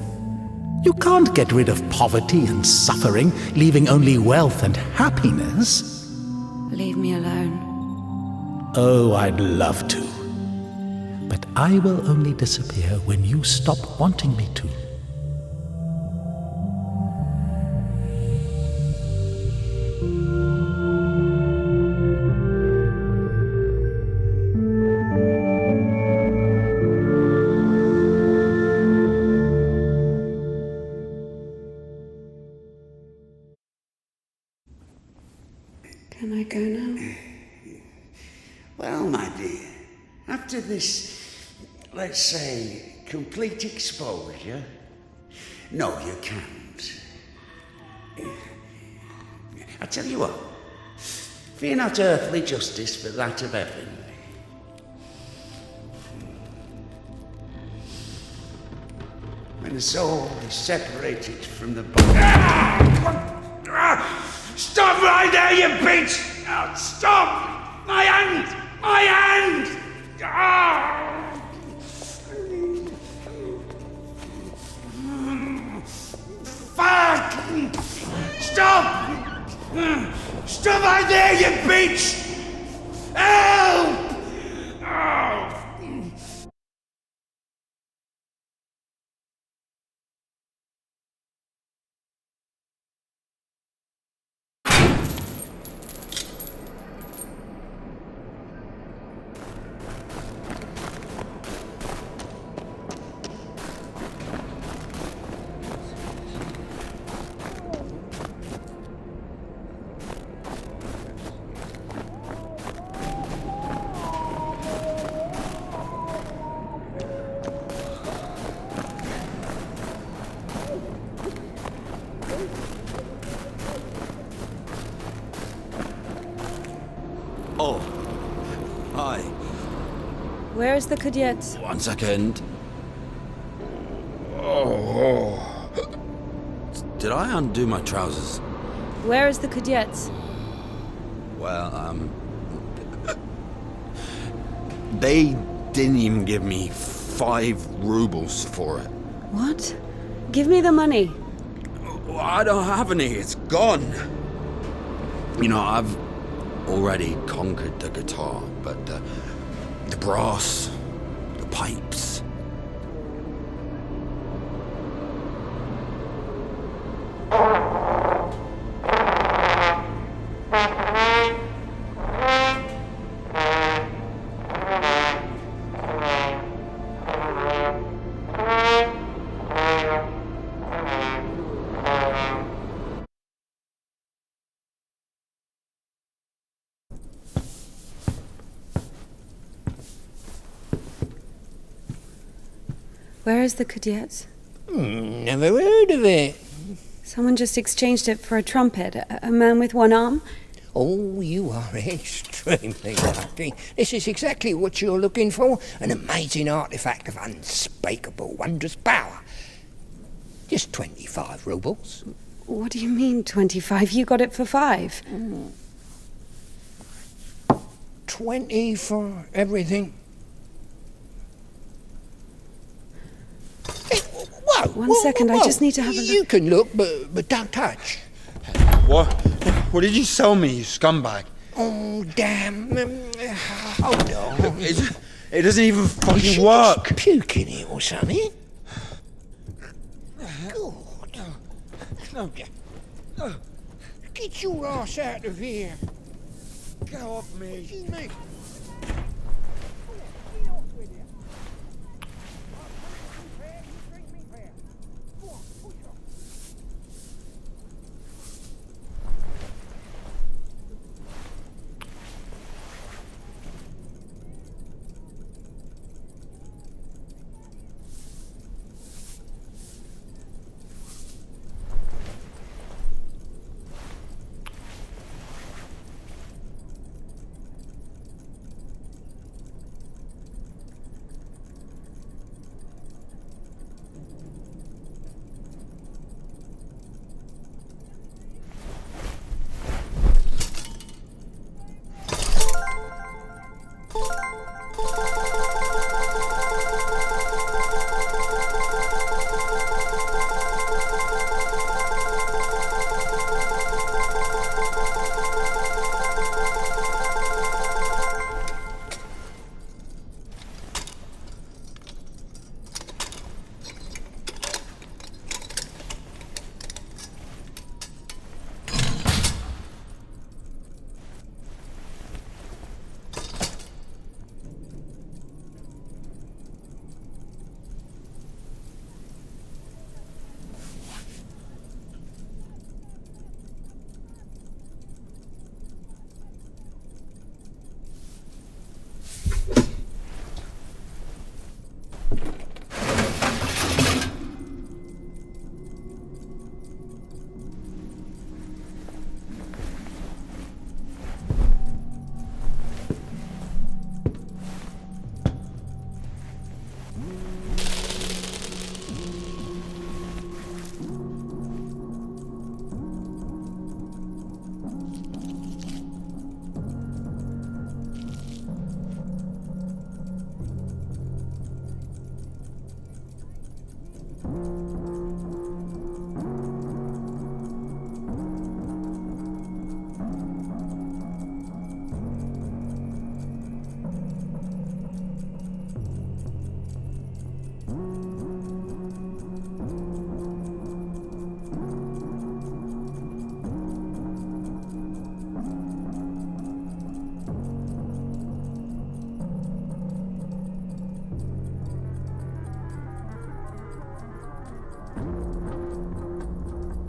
You can't get rid of poverty and suffering, leaving only wealth and happiness. Leave me alone. Oh, I'd love to. But I will only disappear when you stop wanting me to. Can I go now? Well, my dear, after this, let's say, complete exposure, no, you can't. I tell you what, fear not earthly justice, but that of heaven. When the soul is separated from the body... Stop right there, you bitch! Now, stop! My hand! My hand! Fuck! Stop! Stop out there, you bitch! Help! Oh. Oh. Hi. Where is the Cadet? 1 second. Oh. Did I undo my trousers? Where is the Cadet? Well, they didn't even give me 5 rubles for it. What? Give me the money. I don't have any, it's gone. You know, I've already conquered the guitar, but the brass, the pipes. Where is the Cadet? Never heard of it. Someone just exchanged it for a trumpet. A man with one arm? Oh, you are extremely lucky. This is exactly what you're looking for. An amazing artifact of unspeakable, wondrous power. Just 25 rubles. What do you mean, 25? You got it for 5. 20 for everything. Hey, whoa, One second, I just need to have a look. You can look, but don't touch. What? What did you sell me, you scumbag? Oh, damn. Hold on. It doesn't even fucking work. Puke in it or something? God. Get your ass out of here. Get off me. What do you mean?